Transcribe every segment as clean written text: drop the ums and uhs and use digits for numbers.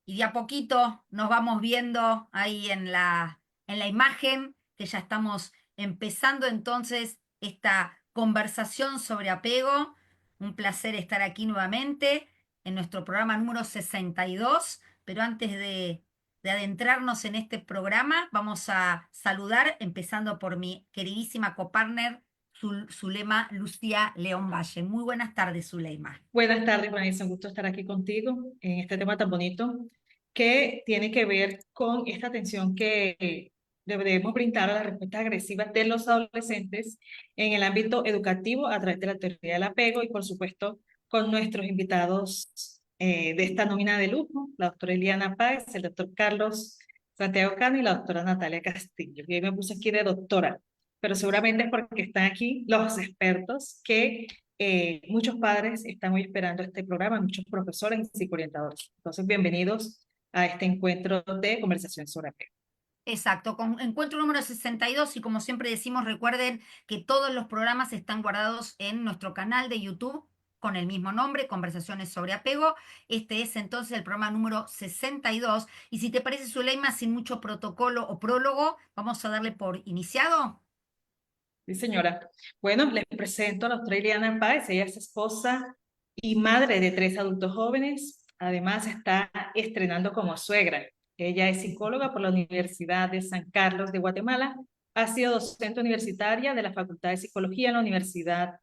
Y de a poquito nos vamos viendo ahí en la imagen, que ya estamos empezando entonces esta conversación sobre apego. Un placer estar aquí nuevamente en nuestro programa número 62, pero antes de adentrarnos en este programa, vamos a saludar, empezando por mi queridísima copartner, Zulema Lucía León Valle. Muy buenas tardes, Zulema. Buenas tardes, Vanessa. Un gusto estar aquí contigo en este tema tan bonito que tiene que ver con esta atención que debemos brindar a las respuestas agresivas de los adolescentes en el ámbito educativo a través de la teoría del apego y, por supuesto, con nuestros invitados de esta nómina de lujo, la doctora Eliana Páez, el doctor Carlos Santiago Cano y la doctora Natalia Castillo. Y hoy me puse aquí de doctora, pero seguramente es porque están aquí los expertos que muchos padres están hoy esperando este programa, muchos profesores y psicoorientadores. Entonces, bienvenidos a este encuentro de conversación sobre apego. Exacto, con encuentro número 62 y como siempre decimos, recuerden que todos los programas están guardados en nuestro canal de YouTube con el mismo nombre, Conversaciones sobre Apego. Este es entonces el programa número 62 y si te parece, Zuleima, sin mucho protocolo o prólogo, vamos a darle por iniciado. Sí, señora. Bueno, les presento a la doctora Ileana Páez. Ella es esposa y madre de 3 adultos jóvenes. Además, está estrenando como suegra. Ella es psicóloga por la Universidad de San Carlos de Guatemala. Ha sido docente universitaria de la Facultad de Psicología en la Universidad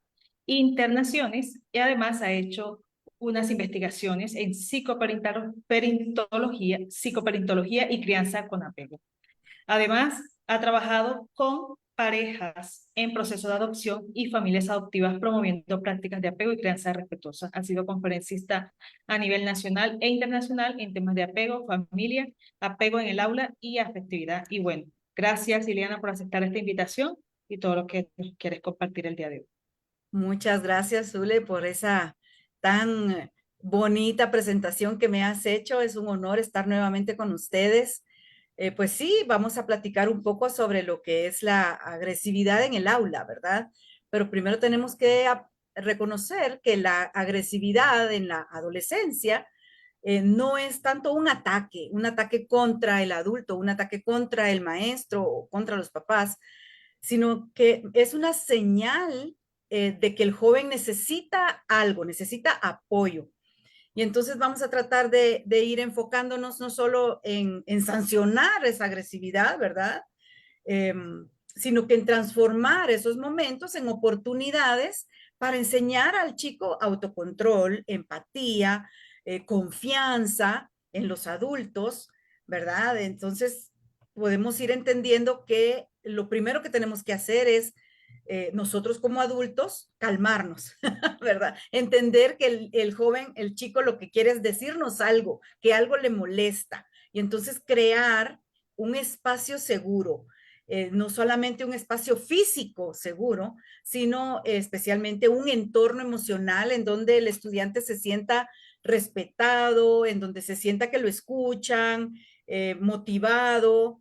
Internaciones y además ha hecho unas investigaciones en psicoperintología y crianza con apego. Además, ha trabajado con parejas en proceso de adopción y familias adoptivas promoviendo prácticas de apego y crianza respetuosa. Ha sido conferencista a nivel nacional e internacional en temas de apego, familia, apego en el aula y afectividad. Y bueno, gracias, Ileana, por aceptar esta invitación y todo lo que nos quieres compartir el día de hoy. Muchas gracias, Zule, por esa tan bonita presentación que me has hecho. Es un honor estar nuevamente con ustedes. Pues sí, vamos a platicar un poco sobre lo que es la agresividad en el aula, ¿verdad? Pero primero tenemos que reconocer que la agresividad en la adolescencia no es tanto un ataque contra el adulto, un ataque contra el maestro o contra los papás, sino que es una señal de que el joven necesita algo, necesita apoyo. Y entonces vamos a tratar de ir enfocándonos no solo en sancionar esa agresividad, ¿verdad? Eh, Sino que en transformar esos momentos en oportunidades para enseñar al chico autocontrol, empatía, confianza en los adultos, ¿verdad? Entonces podemos ir entendiendo que lo primero que tenemos que hacer es nosotros como adultos calmarnos, ¿verdad? Entender que el joven, el chico lo que quiere es decirnos algo, que algo le molesta. Y entonces crear un espacio seguro, no solamente un espacio físico seguro, sino especialmente un entorno emocional en donde el estudiante se sienta respetado, en donde se sienta que lo escuchan, motivado.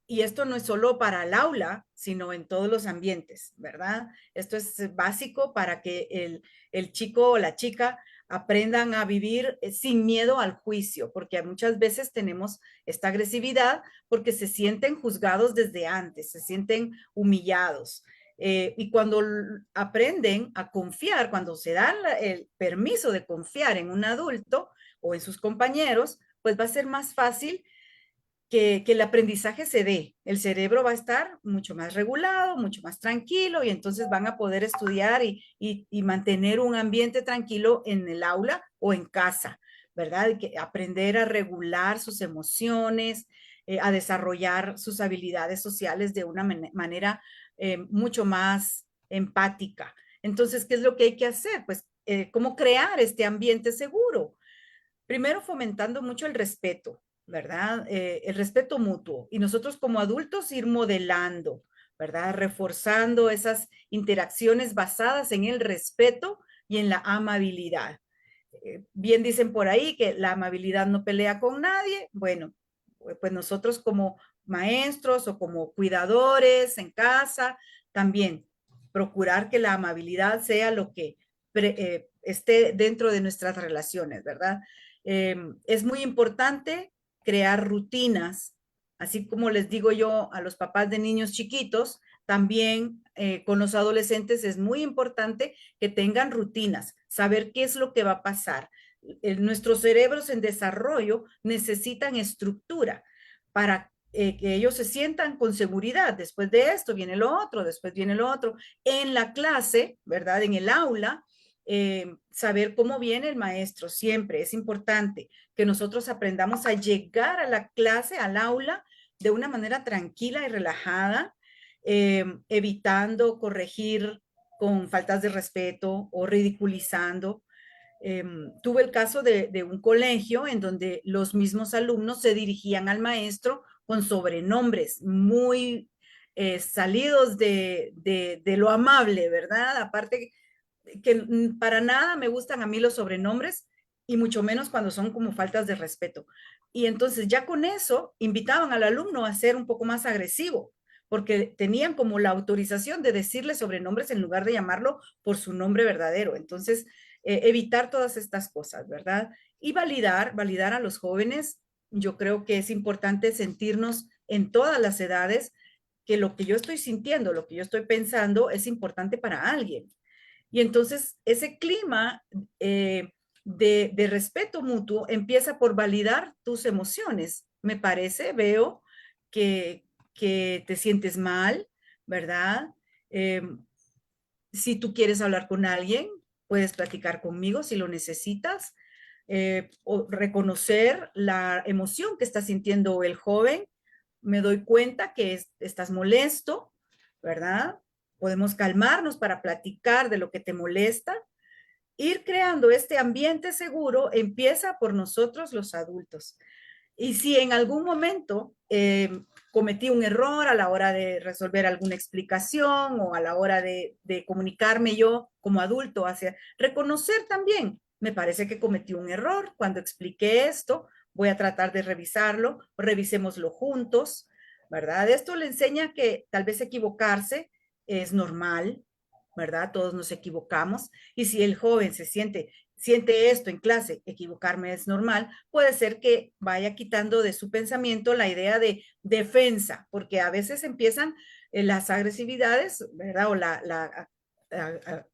Y esto no es solo para el aula, sino en todos los ambientes, ¿verdad? Esto es básico para que el chico o la chica aprendan a vivir sin miedo al juicio, porque muchas veces tenemos esta agresividad porque se sienten juzgados desde antes, se sienten humillados. Y cuando aprenden a confiar, cuando se dan el permiso de confiar en un adulto o en sus compañeros, pues va a ser más fácil que el aprendizaje se dé. El cerebro va a estar mucho más regulado, mucho más tranquilo y entonces van a poder estudiar y mantener un ambiente tranquilo en el aula o en casa, ¿verdad? Que aprender a regular sus emociones, a desarrollar sus habilidades sociales de una manera mucho más empática. Entonces, ¿qué es lo que hay que hacer? Pues, ¿cómo crear este ambiente seguro? Primero fomentando mucho el respeto, ¿verdad? El respeto mutuo. Y nosotros como adultos ir modelando, ¿verdad? Reforzando esas interacciones basadas en el respeto y en la amabilidad. Bien dicen por ahí que la amabilidad no pelea con nadie. Bueno, pues nosotros como maestros o como cuidadores en casa, también procurar que la amabilidad sea lo que esté dentro de nuestras relaciones, ¿verdad? Es muy importante crear rutinas, así como les digo yo a los papás de niños chiquitos, también con los adolescentes es muy importante que tengan rutinas, saber qué es lo que va a pasar. Nuestros cerebros en desarrollo necesitan estructura para que ellos se sientan con seguridad. Después de esto viene lo otro, después viene lo otro. En la clase, ¿verdad? En el aula, saber cómo viene el maestro siempre es importante que nosotros aprendamos a llegar a la clase, al aula, de una manera tranquila y relajada, evitando corregir con faltas de respeto o ridiculizando. Tuve el caso de un colegio en donde los mismos alumnos se dirigían al maestro con sobrenombres muy salidos de lo amable, ¿verdad? Aparte que para nada me gustan a mí los sobrenombres y mucho menos cuando son como faltas de respeto. Y entonces ya con eso invitaban al alumno a ser un poco más agresivo, porque tenían como la autorización de decirle sobrenombres en lugar de llamarlo por su nombre verdadero. Entonces, evitar todas estas cosas, ¿verdad? Y validar a los jóvenes. Yo creo que es importante sentirnos en todas las edades que lo que yo estoy sintiendo, lo que yo estoy pensando es importante para alguien. Y entonces ese clima de respeto mutuo empieza por validar tus emociones. Me parece, veo que te sientes mal, ¿verdad? Eh, si tú quieres hablar con alguien, puedes platicar conmigo si lo necesitas, o reconocer la emoción que está sintiendo el joven. Me doy cuenta que estás molesto, ¿verdad? Podemos calmarnos para platicar de lo que te molesta. Ir creando este ambiente seguro empieza por nosotros los adultos. Y si en algún momento cometí un error a la hora de resolver alguna explicación o a la hora de comunicarme yo como adulto hacia reconocer también, me parece que cometí un error cuando expliqué esto, voy a tratar de revisarlo, revisémoslo juntos, ¿verdad? Esto le enseña que tal vez equivocarse es normal, ¿verdad? Todos nos equivocamos y si el joven siente esto en clase, equivocarme es normal, puede ser que vaya quitando de su pensamiento la idea de defensa, porque a veces empiezan las agresividades, ¿verdad? O la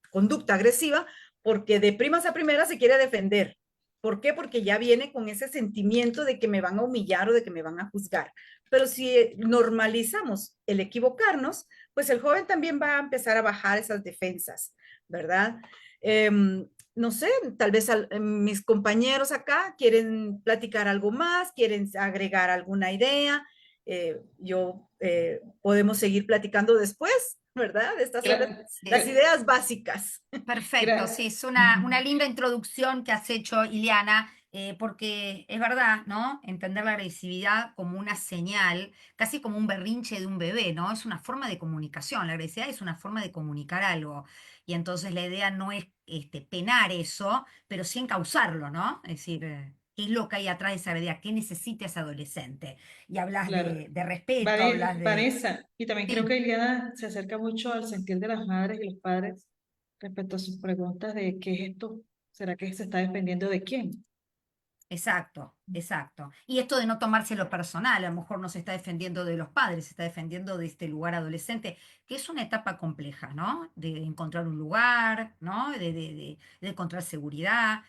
conducta agresiva, porque de primas a primeras se quiere defender. ¿Por qué? Porque ya viene con ese sentimiento de que me van a humillar o de que me van a juzgar. Pero si normalizamos el equivocarnos, pues el joven también va a empezar a bajar esas defensas, ¿verdad? No sé, tal vez mis compañeros acá quieren platicar algo más, quieren agregar alguna idea. Podemos seguir platicando después, ¿verdad? Estas son las Sí. ideas básicas. Perfecto, sí, es una linda introducción que has hecho, Ileana, porque es verdad, ¿no? Entender la agresividad como una señal, casi como un berrinche de un bebé, ¿no? Es una forma de comunicación, la agresividad es una forma de comunicar algo. Y entonces la idea no es penar eso, pero sí encauzarlo, ¿no? Es decir, ¿qué es lo que hay atrás de esa agresividad? ¿Qué necesita ese adolescente? Y hablas Claro. de respeto, hablas de... Vanessa, y también creo Sí. que Iliana se acerca mucho al sentir de las madres y los padres respecto a sus preguntas de qué es esto, ¿será que se está defendiendo de quién? Exacto, exacto. Y esto de no tomárselo personal, a lo mejor no se está defendiendo de los padres, se está defendiendo de este lugar adolescente, que es una etapa compleja, ¿no? De encontrar un lugar, ¿no? De encontrar seguridad.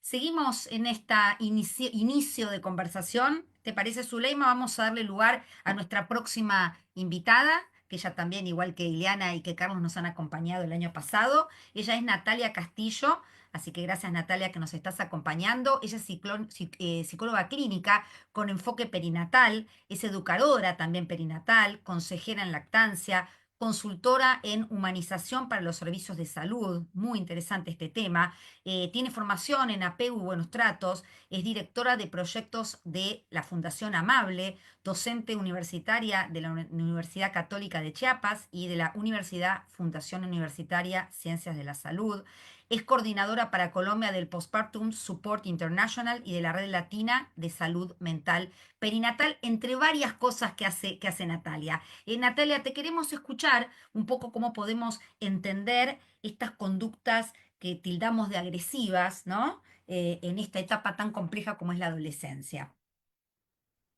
Seguimos en esta inicio de conversación. ¿Te parece, Zuleima? Vamos a darle lugar a nuestra próxima invitada, que ella también, igual que Ileana y que Carlos, nos han acompañado el año pasado. Ella es Natalia Castillo. Así que gracias, Natalia, que nos estás acompañando. Ella es psicóloga clínica con enfoque perinatal, es educadora también perinatal, consejera en lactancia, consultora en humanización para los servicios de salud. Muy interesante este tema. Tiene formación en apego y buenos tratos. Es directora de proyectos de la Fundación Amable, docente universitaria de la Universidad Católica de Chiapas y de la Universidad Fundación Universitaria Ciencias de la Salud. Es coordinadora para Colombia del Postpartum Support International y de la Red Latina de Salud Mental Perinatal, entre varias cosas que hace Natalia. Natalia, te queremos escuchar un poco cómo podemos entender estas conductas que tildamos de agresivas, ¿no? En esta etapa tan compleja como es la adolescencia.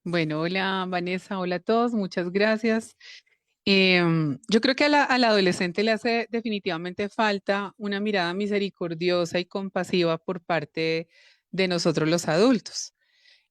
Bueno, hola Vanessa, hola a todos, muchas gracias. Yo creo que a la adolescente le hace definitivamente falta una mirada misericordiosa y compasiva por parte de nosotros los adultos.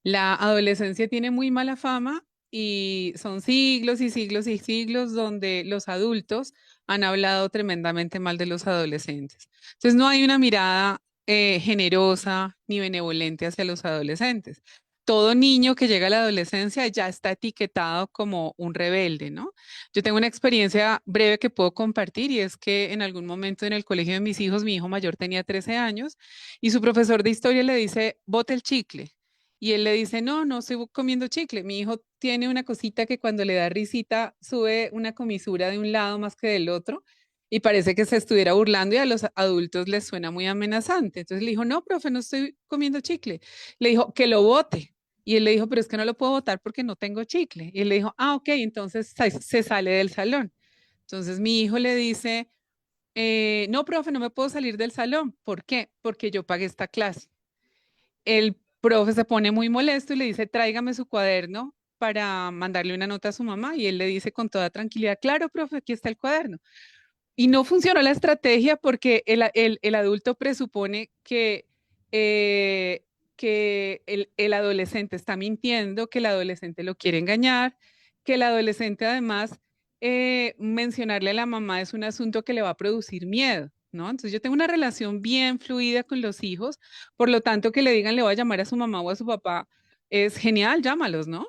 La adolescencia tiene muy mala fama y son siglos y siglos y siglos donde los adultos han hablado tremendamente mal de los adolescentes. Entonces no hay una mirada generosa ni benevolente hacia los adolescentes. Todo niño que llega a la adolescencia ya está etiquetado como un rebelde, ¿no? Yo tengo una experiencia breve que puedo compartir y es que en algún momento en el colegio de mis hijos, mi hijo mayor tenía 13 años y su profesor de historia le dice, bote el chicle. Y él le dice, no, no estoy comiendo chicle. Mi hijo tiene una cosita que cuando le da risita sube una comisura de un lado más que del otro y parece que se estuviera burlando y a los adultos les suena muy amenazante. Entonces le dijo, no, profe, no estoy comiendo chicle. Le dijo, que lo bote. Y él le dijo, pero es que no lo puedo botar porque no tengo chicle. Y él le dijo, ah, ok, entonces se sale del salón. Entonces mi hijo le dice, no, profe, no me puedo salir del salón. ¿Por qué? Porque yo pagué esta clase. El profe se pone muy molesto y le dice, tráigame su cuaderno para mandarle una nota a su mamá. Y él le dice con toda tranquilidad, claro, profe, aquí está el cuaderno. Y no funcionó la estrategia porque el adulto presupone que el adolescente está mintiendo, que el adolescente lo quiere engañar, que el adolescente además mencionarle a la mamá es un asunto que le va a producir miedo, ¿no? Entonces yo tengo una relación bien fluida con los hijos, por lo tanto que le digan le voy a llamar a su mamá o a su papá es genial, llámalos, ¿no?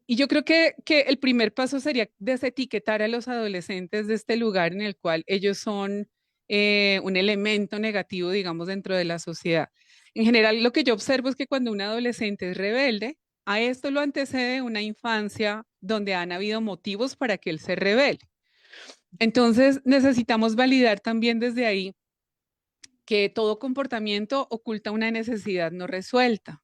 Y yo creo que el primer paso sería desetiquetar a los adolescentes de este lugar en el cual ellos son un elemento negativo, digamos, dentro de la sociedad. En general, lo que yo observo es que cuando un adolescente es rebelde, a esto lo antecede una infancia donde han habido motivos para que él se rebele. Entonces, necesitamos validar también desde ahí que todo comportamiento oculta una necesidad no resuelta.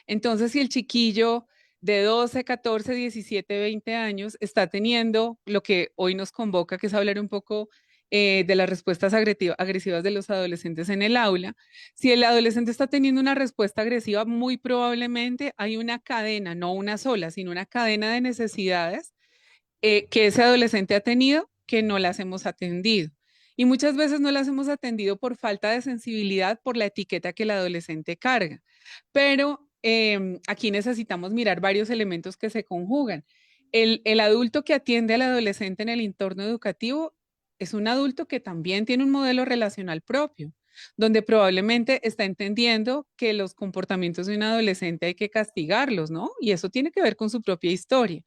Entonces, si el chiquillo de 12, 14, 17, 20 años está teniendo lo que hoy nos convoca, que es hablar un poco de las respuestas agresivas de los adolescentes en el aula, si el adolescente está teniendo una respuesta agresiva, muy probablemente hay una cadena, no una sola, sino una cadena de necesidades que ese adolescente ha tenido que no las hemos atendido. Y muchas veces no las hemos atendido por falta de sensibilidad, por la etiqueta que el adolescente carga. Pero aquí necesitamos mirar varios elementos que se conjugan. El adulto que atiende al adolescente en el entorno educativo es un adulto que también tiene un modelo relacional propio, donde probablemente está entendiendo que los comportamientos de un adolescente hay que castigarlos, ¿no? Y eso tiene que ver con su propia historia.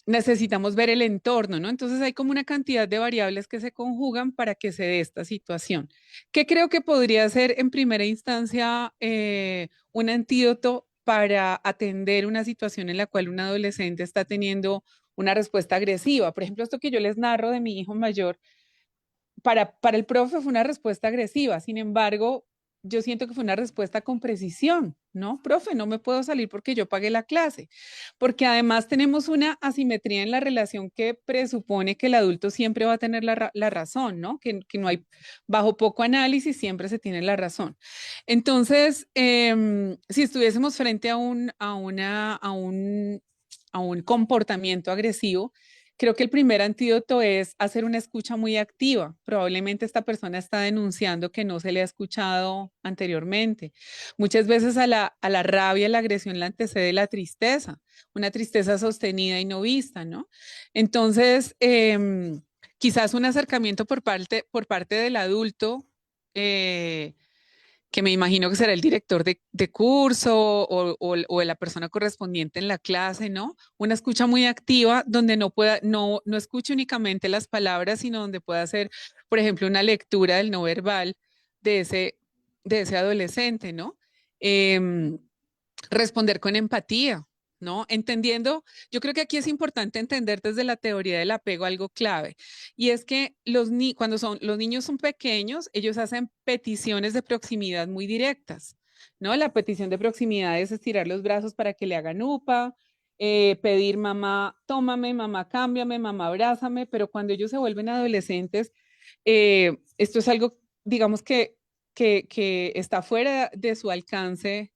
Necesitamos ver el entorno, ¿no? Entonces hay como una cantidad de variables que se conjugan para que se dé esta situación. ¿Qué creo que podría ser en primera instancia un antídoto para atender una situación en la cual un adolescente está teniendo una respuesta agresiva? Por ejemplo, esto que yo les narro de mi hijo mayor, para el profe fue una respuesta agresiva, sin embargo, yo siento que fue una respuesta con precisión, ¿no? Profe, no me puedo salir porque yo pagué la clase, porque además tenemos una asimetría en la relación que presupone que el adulto siempre va a tener la razón, ¿no? Que no hay, bajo poco análisis, siempre se tiene la razón. Entonces, si estuviésemos frente a un comportamiento agresivo, creo que el primer antídoto es hacer una escucha muy activa. Probablemente esta persona está denunciando que no se le ha escuchado anteriormente. Muchas veces a la rabia, la agresión la antecede la tristeza, una tristeza sostenida y no vista, ¿no? Entonces, quizás un acercamiento por parte del adulto que me imagino que será el director de curso o la persona correspondiente en la clase, ¿no? Una escucha muy activa donde no escuche únicamente las palabras, sino donde pueda hacer, por ejemplo, una lectura del no verbal de de ese adolescente, ¿no? Em, responder con empatía, ¿no? Entendiendo, yo creo que aquí es importante entender desde la teoría del apego algo clave, y es que cuando los niños son pequeños, ellos hacen peticiones de proximidad muy directas, ¿no? La petición de proximidad es estirar los brazos para que le hagan upa, pedir mamá, tómame, mamá, cámbiame, mamá, abrázame, pero cuando ellos se vuelven adolescentes, esto es algo digamos que está fuera de su alcance.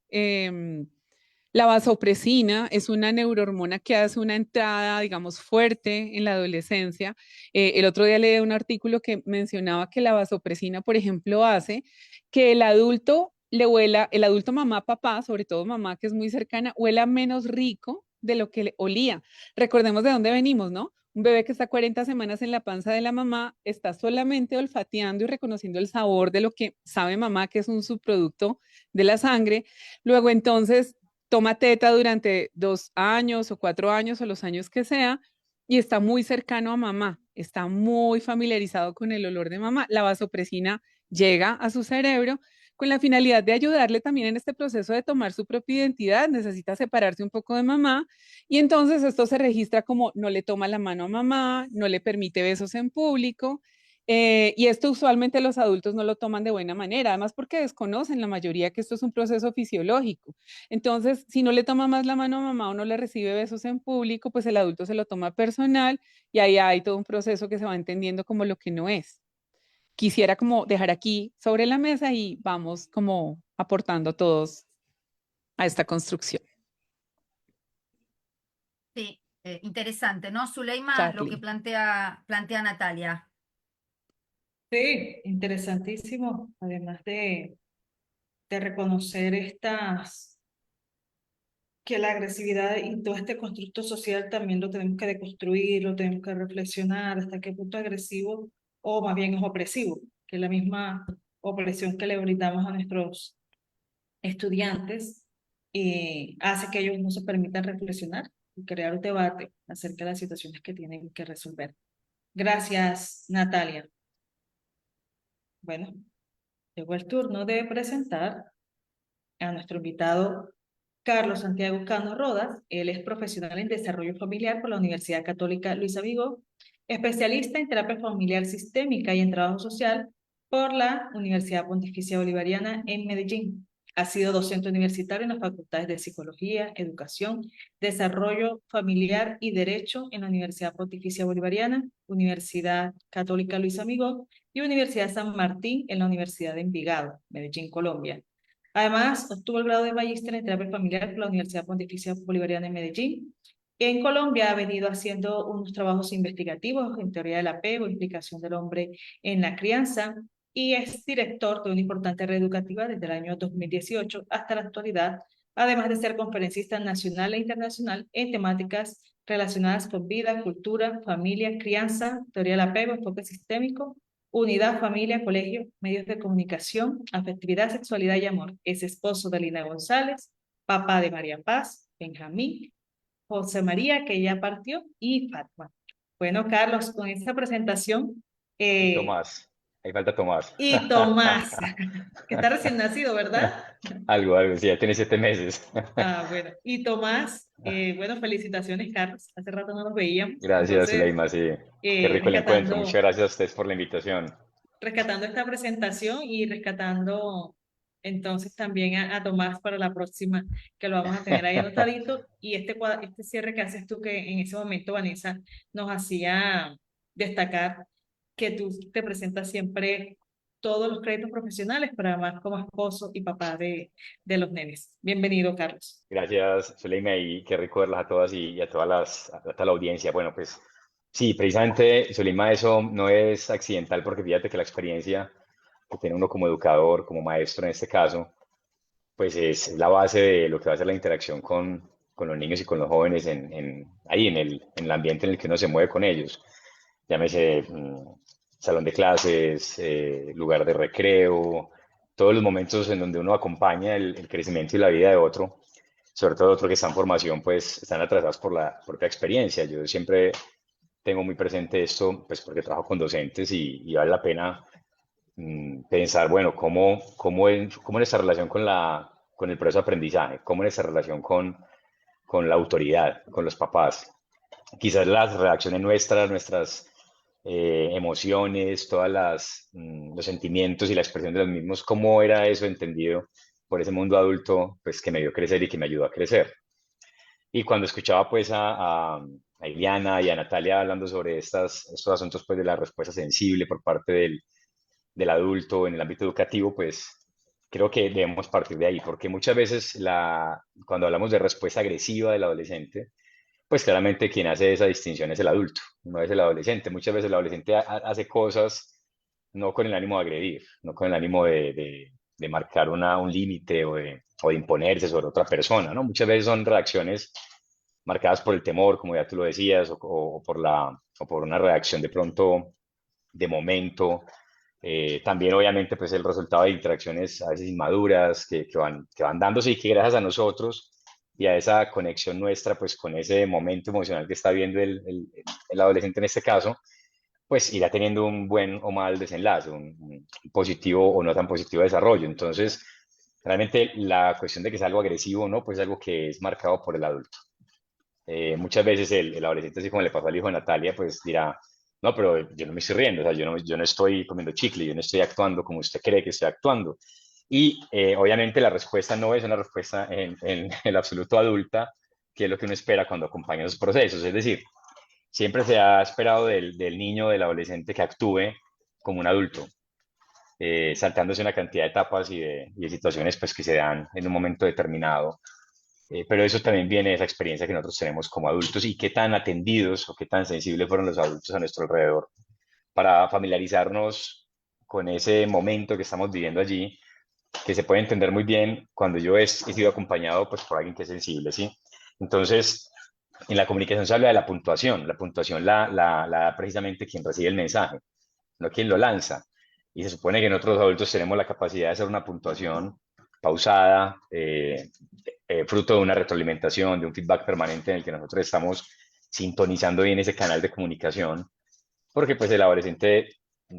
La vasopresina es una neurohormona que hace una entrada, digamos, fuerte en la adolescencia. El otro día leí un artículo que mencionaba que la vasopresina, por ejemplo, hace que el adulto le huela, el adulto mamá, papá, sobre todo mamá que es muy cercana, huela menos rico de lo que le olía. Recordemos de dónde venimos, ¿no? Un bebé que está 40 semanas en la panza de la mamá está solamente olfateando y reconociendo el sabor de lo que sabe mamá, que es un subproducto de la sangre. Luego entonces toma teta durante 2 años o 4 años o los años que sea y está muy cercano a mamá, está muy familiarizado con el olor de mamá. La vasopresina llega a su cerebro con la finalidad de ayudarle también en este proceso de tomar su propia identidad, necesita separarse un poco de mamá y entonces esto se registra como no le toma la mano a mamá, no le permite besos en público. Y esto usualmente los adultos no lo toman de buena manera, además porque desconocen la mayoría que esto es un proceso fisiológico. Entonces, si no le toma más la mano a mamá o no le recibe besos en público, pues el adulto se lo toma personal y ahí hay todo un proceso que se va entendiendo como lo que no es. Quisiera como dejar aquí sobre la mesa y vamos como aportando todos a esta construcción. Sí, interesante, ¿no, Zuleima? Lo que Charlie. plantea Natalia. Sí, interesantísimo, además de reconocer que la agresividad y todo este constructo social también lo tenemos que deconstruir, lo tenemos que reflexionar hasta qué punto es agresivo o más bien es opresivo, que es la misma opresión que le brindamos a nuestros estudiantes hace que ellos no se permitan reflexionar y crear un debate acerca de las situaciones que tienen que resolver. Gracias, Natalia. Bueno, llegó el turno de presentar a nuestro invitado Carlos Santiago Cano Rodas. Él es profesional en desarrollo familiar por la Universidad Católica Luisa Vigó, especialista en terapia familiar sistémica y en trabajo social por la Universidad Pontificia Bolivariana en Medellín. Ha sido docente universitario en las facultades de Psicología, Educación, Desarrollo Familiar y Derecho en la Universidad Pontificia Bolivariana, Universidad Católica Luisa Vigó y Universidad San Martín en la Universidad de Envigado, Medellín, Colombia. Además, obtuvo el grado de magíster en terapia familiar por la Universidad Pontificia Bolivariana en Medellín. En Colombia ha venido haciendo unos trabajos investigativos en teoría del apego, implicación del hombre en la crianza, y es director de una importante red educativa desde el año 2018 hasta la actualidad, además de ser conferencista nacional e internacional en temáticas relacionadas con vida, cultura, familia, crianza, teoría del apego, enfoque sistémico, unidad, familia, colegio, medios de comunicación, afectividad, sexualidad y amor. Es esposo de Lina González, papá de María Paz, Benjamín, José María, que ya partió, y Fatma. Bueno, Carlos, con esta presentación. Y Tomás, ahí falta Tomás. Y Tomás, que está recién nacido, ¿verdad? Algo, sí, ya tiene 7 meses. Bueno. Y Tomás, bueno, felicitaciones, Carlos. Hace rato no nos veíamos. Gracias, Entonces, Zuleima, sí. Qué rico el encuentro. Muchas rescatando gracias a ustedes por la invitación. esta presentación y rescatando entonces también a Tomás para la próxima, que lo vamos a tener ahí anotadito. Y este cierre que haces tú, que en ese momento Vanessa nos hacía destacar que tú te presentas siempre todos los créditos profesionales, pero además como esposo y papá de los nenes. Bienvenido, Carlos. Gracias, Zuleima, y qué rico verlas a todas y a a toda la audiencia. Bueno, pues sí, precisamente, Zuleima, eso no es accidental porque fíjate que la experiencia que tiene uno como educador, como maestro en este caso, pues es la base de lo que va a ser la interacción con los niños y con los jóvenes ahí en el ambiente en el que uno se mueve con ellos. Llámese salón de clases, lugar de recreo, todos los momentos en donde uno acompaña el crecimiento y la vida de otro, sobre todo otro que está en formación, pues están atrasados por la propia experiencia. Yo siempre tengo muy presente esto, pues porque trabajo con docentes y vale la pena pensar, bueno, cómo en esta relación con el proceso de aprendizaje, cómo en esta relación con la autoridad, con los papás. Quizás las reacciones nuestras emociones, los sentimientos y la expresión de los mismos, cómo era eso entendido por ese mundo adulto, pues que me vio crecer y que me ayudó a crecer. Y cuando escuchaba pues a Iliana y a Natalia hablando sobre estos asuntos pues de la respuesta sensible por parte del adulto en el ámbito educativo, pues creo que debemos partir de ahí, porque muchas veces cuando hablamos de respuesta agresiva del adolescente, pues claramente quien hace esa distinción es el adulto, no es el adolescente. Muchas veces el adolescente hace cosas no con el ánimo de agredir, no con el ánimo de marcar un límite o de imponerse sobre otra persona, ¿no? Muchas veces son reacciones marcadas por el temor, como ya tú lo decías, o por una reacción de pronto de momento. También obviamente pues el resultado de interacciones a veces inmaduras que van dándose y que gracias a nosotros y a esa conexión nuestra pues con ese momento emocional que está viendo el adolescente en este caso, pues irá teniendo un buen o mal desenlace, un positivo o no tan positivo desarrollo. Entonces, realmente la cuestión de que es algo agresivo o no, pues es algo que es marcado por el adulto. Muchas veces el adolescente, así como le pasó al hijo de Natalia, pues dirá, no, pero yo no me estoy riendo, o sea, yo no estoy comiendo chicle, yo no estoy actuando como usted cree que estoy actuando. Y obviamente la respuesta no es una respuesta en el absoluto adulta, que es lo que uno espera cuando acompaña esos procesos. Es decir, siempre se ha esperado del niño, del adolescente que actúe como un adulto, saltándose una cantidad de etapas y de situaciones pues, que se dan en un momento determinado. Pero eso también viene de esa experiencia que nosotros tenemos como adultos y qué tan atendidos o qué tan sensibles fueron los adultos a nuestro alrededor para familiarizarnos con ese momento que estamos viviendo allí, que se puede entender muy bien cuando yo he sido acompañado pues, por alguien que es sensible, ¿sí? Entonces, en la comunicación se habla de la puntuación la da precisamente quien recibe el mensaje, no quien lo lanza. Y se supone que nosotros adultos tenemos la capacidad de hacer una puntuación pausada, fruto de una retroalimentación, de un feedback permanente en el que nosotros estamos sintonizando bien ese canal de comunicación, porque pues el adolescente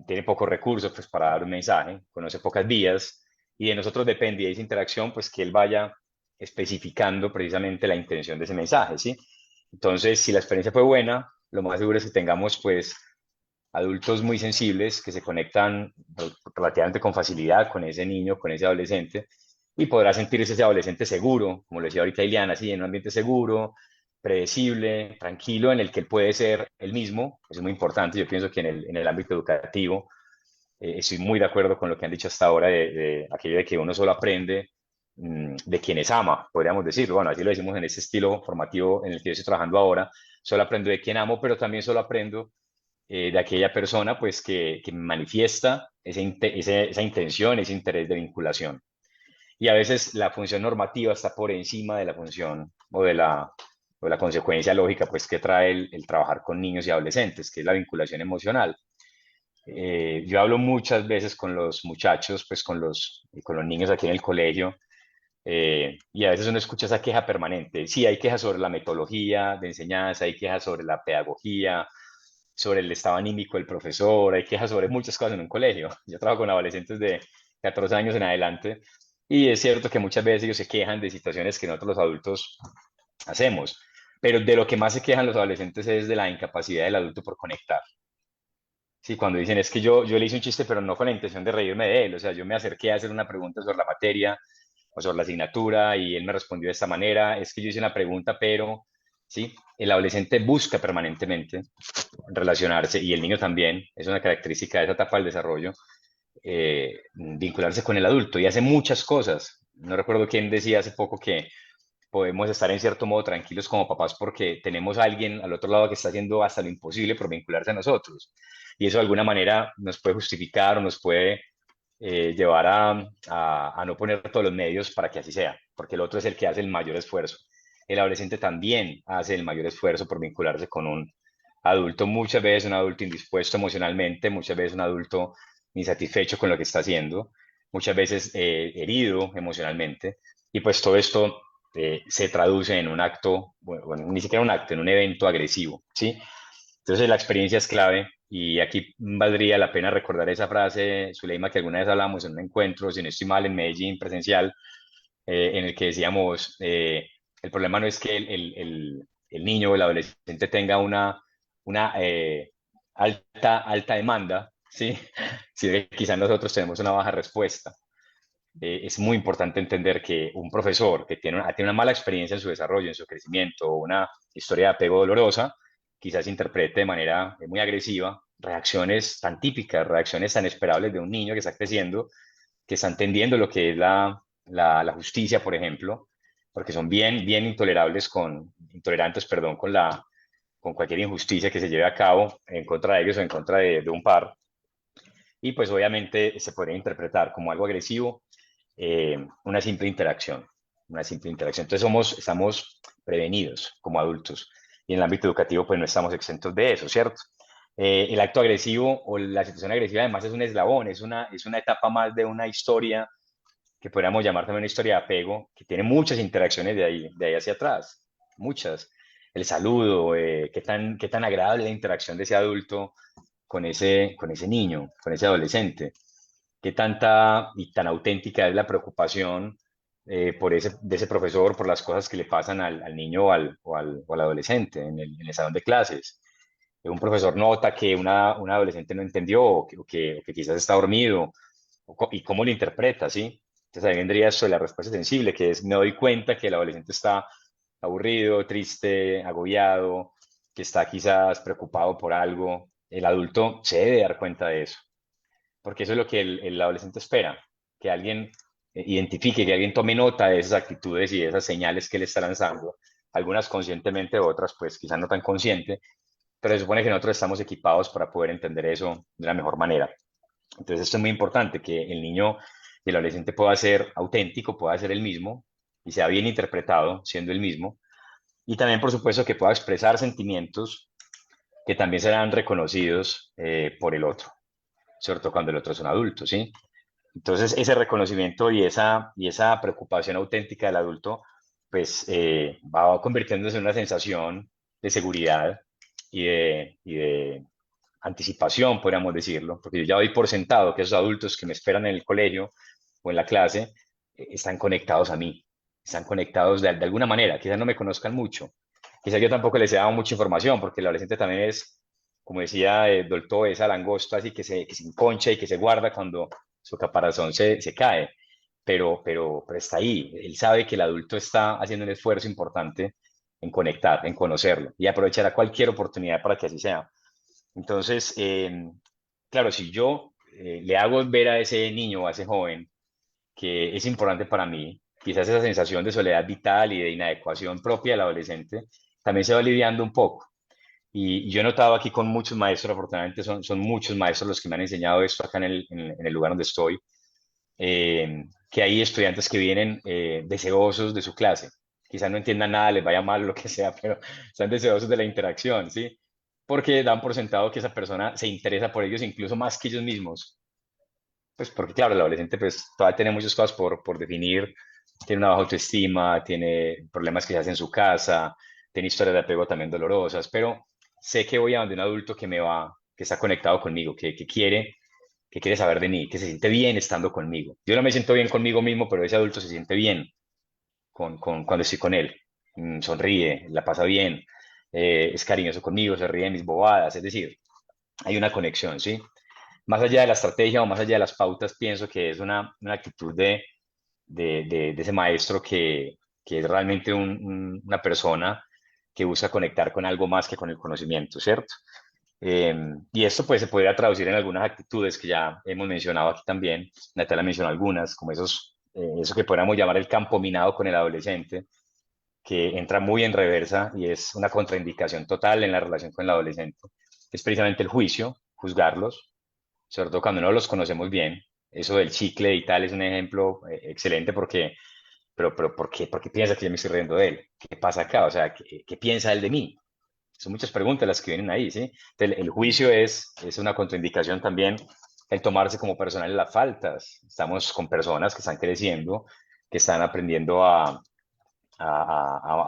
tiene pocos recursos pues, para dar un mensaje, conoce pocas vías, y de nosotros depende de esa interacción, pues que él vaya especificando precisamente la intención de ese mensaje, ¿sí? Entonces, si la experiencia fue buena, lo más seguro es que tengamos pues adultos muy sensibles que se conectan relativamente con facilidad con ese niño, con ese adolescente, y podrá sentirse ese adolescente seguro, como lo decía ahorita Ileana, así en un ambiente seguro, predecible, tranquilo, en el que él puede ser el mismo. Eso es muy importante. Yo pienso que en el ámbito educativo estoy muy de acuerdo con lo que han dicho hasta ahora de aquello de que uno solo aprende de quienes ama, podríamos decirlo. Bueno, así lo decimos en ese estilo formativo en el que yo estoy trabajando ahora. Solo aprendo de quien amo, pero también solo aprendo de aquella persona pues que manifiesta esa intención, ese interés de vinculación. Y a veces la función normativa está por encima de la función o de la consecuencia lógica pues que trae el trabajar con niños y adolescentes, que es la vinculación emocional. Yo hablo muchas veces con los muchachos, pues con los niños aquí en el colegio, y a veces uno escucha esa queja permanente. Sí, hay quejas sobre la metodología de enseñanza, hay quejas sobre la pedagogía, sobre el estado anímico del profesor, hay quejas sobre muchas cosas en un colegio. Yo trabajo con adolescentes de 14 años en adelante y es cierto que muchas veces ellos se quejan de situaciones que nosotros los adultos hacemos, pero de lo que más se quejan los adolescentes es de la incapacidad del adulto por conectar. Sí, cuando dicen es que yo le hice un chiste, pero no con la intención de reírme de él, o sea, yo me acerqué a hacer una pregunta sobre la materia o sobre la asignatura y él me respondió de esta manera, es que yo hice una pregunta, pero, sí, el adolescente busca permanentemente relacionarse y el niño también, es una característica de esa etapa del desarrollo, vincularse con el adulto y hace muchas cosas. No recuerdo quién decía hace poco que podemos estar en cierto modo tranquilos como papás porque tenemos a alguien al otro lado que está haciendo hasta lo imposible por vincularse a nosotros. Y eso de alguna manera nos puede justificar o nos puede llevar a no poner todos los medios para que así sea, porque el otro es el que hace el mayor esfuerzo. El adolescente también hace el mayor esfuerzo por vincularse con un adulto, muchas veces un adulto indispuesto emocionalmente, muchas veces un adulto insatisfecho con lo que está haciendo, muchas veces herido emocionalmente. Y pues todo esto se traduce en un acto, bueno, ni siquiera un acto, en un evento agresivo, ¿sí? Entonces la experiencia es clave y aquí valdría la pena recordar esa frase, Zuleima, que alguna vez hablamos en un encuentro, si no estoy mal, en Medellín presencial, en el que decíamos, el problema no es que el niño o el adolescente tenga una alta demanda, ¿sí? Sino que quizás nosotros tenemos una baja respuesta. Es muy importante entender que un profesor que tiene una mala experiencia en su desarrollo, en su crecimiento, o una historia de apego dolorosa, quizás interprete de manera muy agresiva reacciones tan típicas, reacciones tan esperables de un niño que está creciendo, que está entendiendo lo que es la justicia, por ejemplo, porque son bien intolerantes, perdón, con cualquier injusticia que se lleve a cabo en contra de ellos o en contra de un par. Y pues obviamente se podría interpretar como algo agresivo, una simple interacción, una simple interacción. Entonces estamos prevenidos como adultos y en el ámbito educativo pues no estamos exentos de eso, ¿cierto? El acto agresivo o la situación agresiva además es un eslabón, es una etapa más de una historia que podríamos llamar también una historia de apego, que tiene muchas interacciones de ahí hacia atrás, muchas. El saludo, qué tan agradable la interacción de ese adulto con ese niño, con ese adolescente, qué tanta y tan auténtica es la preocupación de ese profesor por las cosas que le pasan al niño o al adolescente en el salón de clases. Un profesor nota que una adolescente no entendió o que quizás está dormido y cómo lo interpreta, ¿sí? Entonces ahí vendría eso de la respuesta sensible, que es me doy cuenta que el adolescente está aburrido, triste, agobiado, que está quizás preocupado por algo. El adulto se debe dar cuenta de eso, porque eso es lo que el adolescente espera, que alguien identifique, que alguien tome nota de esas actitudes y de esas señales que le está lanzando, algunas conscientemente, otras pues quizás no tan consciente, pero se supone que nosotros estamos equipados para poder entender eso de la mejor manera. Entonces esto es muy importante, que el niño y el adolescente pueda ser auténtico, pueda ser el mismo y sea bien interpretado siendo el mismo. Y también, por supuesto, que pueda expresar sentimientos que también serán reconocidos por el otro, sobre todo cuando el otro es un adulto, ¿sí? Entonces, ese reconocimiento y esa preocupación auténtica del adulto, pues va convirtiéndose en una sensación de seguridad y de anticipación, podríamos decirlo, porque yo ya doy por sentado que esos adultos que me esperan en el colegio o en la clase están conectados a mí, están conectados de alguna manera, quizás no me conozcan mucho, quizás yo tampoco les he dado mucha información, porque el adolescente también es, como decía Dolto, esa langosta así que se enconcha y que se guarda cuando su caparazón se cae, pero está ahí, él sabe que el adulto está haciendo un esfuerzo importante en conectar, en conocerlo y aprovechará cualquier oportunidad para que así sea. Entonces, claro, si yo le hago ver a ese niño o a ese joven que es importante para mí, quizás esa sensación de soledad vital y de inadecuación propia del adolescente también se va aliviando un poco. Y yo he notado aquí con muchos maestros, afortunadamente son muchos maestros los que me han enseñado esto acá en el lugar donde estoy, que hay estudiantes que vienen deseosos de su clase. Quizás no entiendan nada, les vaya mal, lo que sea, pero están deseosos de la interacción, ¿sí? Porque dan por sentado que esa persona se interesa por ellos incluso más que ellos mismos. Pues porque, claro, el adolescente pues todavía tiene muchas cosas por definir, tiene una baja autoestima, tiene problemas quizás en su casa, tiene historias de apego también dolorosas, pero sé que voy a donde un adulto que está conectado conmigo, que quiere saber de mí, que se siente bien estando conmigo. Yo no me siento bien conmigo mismo, pero ese adulto se siente bien cuando estoy con él. Sonríe, la pasa bien, es cariñoso conmigo, se ríe de mis bobadas, es decir, hay una conexión, ¿sí? Más allá de la estrategia o más allá de las pautas, pienso que es una actitud de ese maestro que es realmente una persona que busca conectar con algo más que con el conocimiento, ¿cierto? Y esto pues se podría traducir en algunas actitudes que ya hemos mencionado aquí también. Natalia mencionó algunas, como eso que podríamos llamar el campo minado con el adolescente, que entra muy en reversa y es una contraindicación total en la relación con el adolescente. Es precisamente el juicio, juzgarlos, sobre todo cuando no los conocemos bien. Eso del chicle y tal es un ejemplo excelente porque, pero ¿por qué piensa que yo me estoy riendo de él? ¿Qué pasa acá? O sea, ¿qué piensa él de mí? Son muchas preguntas las que vienen ahí, ¿sí? Entonces, el juicio es una contraindicación también, el tomarse como personales las faltas. Estamos con personas que están creciendo, que están aprendiendo a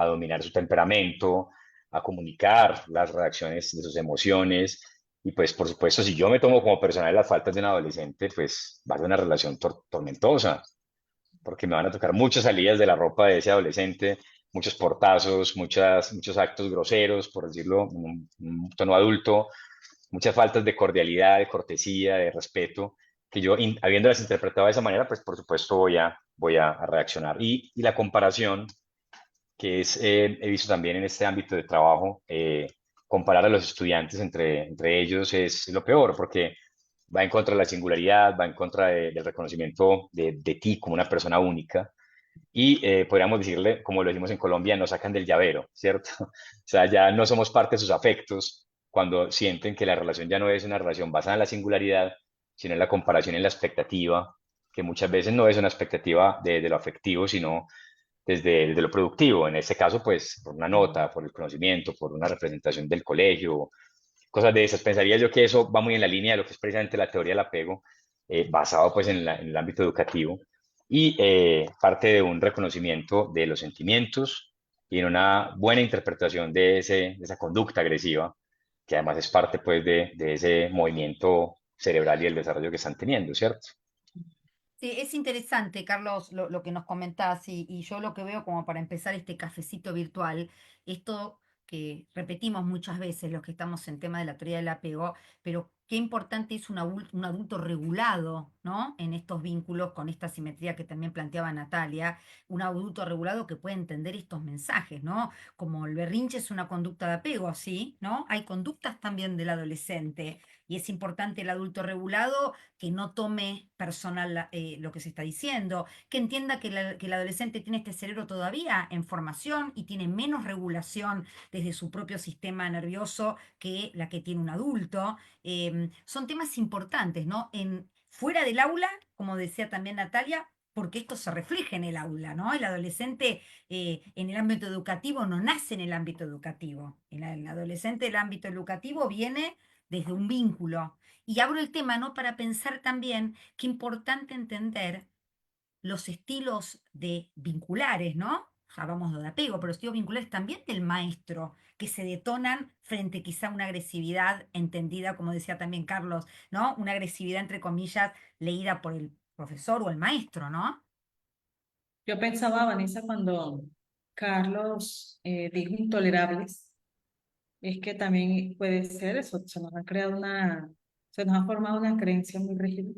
dominar su temperamento, a comunicar las reacciones de sus emociones. Y pues, por supuesto, si yo me tomo como personal las faltas de un adolescente, pues va a ser una relación tormentosa, porque me van a tocar muchas salidas de la ropa de ese adolescente, muchos portazos, muchos actos groseros, por decirlo en un tono adulto, muchas faltas de cordialidad, de cortesía, de respeto, que yo, habiéndolas interpretado de esa manera, pues por supuesto voy a reaccionar. Y la comparación, que es, he visto también en este ámbito de trabajo, comparar a los estudiantes entre ellos es lo peor, porque va en contra de la singularidad, va en contra del reconocimiento de ti como una persona única. Y podríamos decirle, como lo decimos en Colombia, nos sacan del llavero, ¿cierto? O sea, ya no somos parte de sus afectos cuando sienten que la relación ya no es una relación basada en la singularidad, sino en la comparación, en la expectativa, que muchas veces no es una expectativa de lo afectivo, sino desde lo productivo. En este caso, pues, por una nota, por el conocimiento, por una representación del colegio, cosas de esas. Pensaría yo que eso va muy en la línea de lo que es precisamente la teoría del apego, basado pues en el ámbito educativo y parte de un reconocimiento de los sentimientos y en una buena interpretación de esa conducta agresiva, que además es parte pues de ese movimiento cerebral y el desarrollo que están teniendo, ¿cierto? Sí, es interesante, Carlos, lo que nos comentás y yo lo que veo como para empezar este cafecito virtual, esto que repetimos muchas veces los que estamos en tema de la teoría del apego, pero qué importante es un adulto regulado, ¿no? En estos vínculos con esta simetría que también planteaba Natalia, un adulto regulado que puede entender estos mensajes, ¿no? Como el berrinche es una conducta de apego, ¿sí? ¿No? Hay conductas también del adolescente y es importante el adulto regulado que no tome personal lo que se está diciendo, que entienda que el adolescente tiene este cerebro todavía en formación y tiene menos regulación desde su propio sistema nervioso que la que tiene un adulto. Son temas importantes, ¿no? Fuera del aula, como decía también Natalia, porque esto se refleja en el aula, ¿no? El adolescente en el ámbito educativo no nace en el ámbito educativo. El adolescente del ámbito educativo viene desde un vínculo. Y abro el tema, ¿no? Para pensar también qué importante entender los estilos de vinculares, ¿no? Ya hablamos de apego, pero estilos vinculares también del maestro, que se detonan frente quizá a una agresividad entendida, como decía también Carlos, ¿no? Una agresividad, entre comillas, leída por el profesor o el maestro, ¿no? Yo pensaba, Vanessa, cuando Carlos dijo intolerables, es que también puede ser eso, se nos ha formado una creencia muy rígida,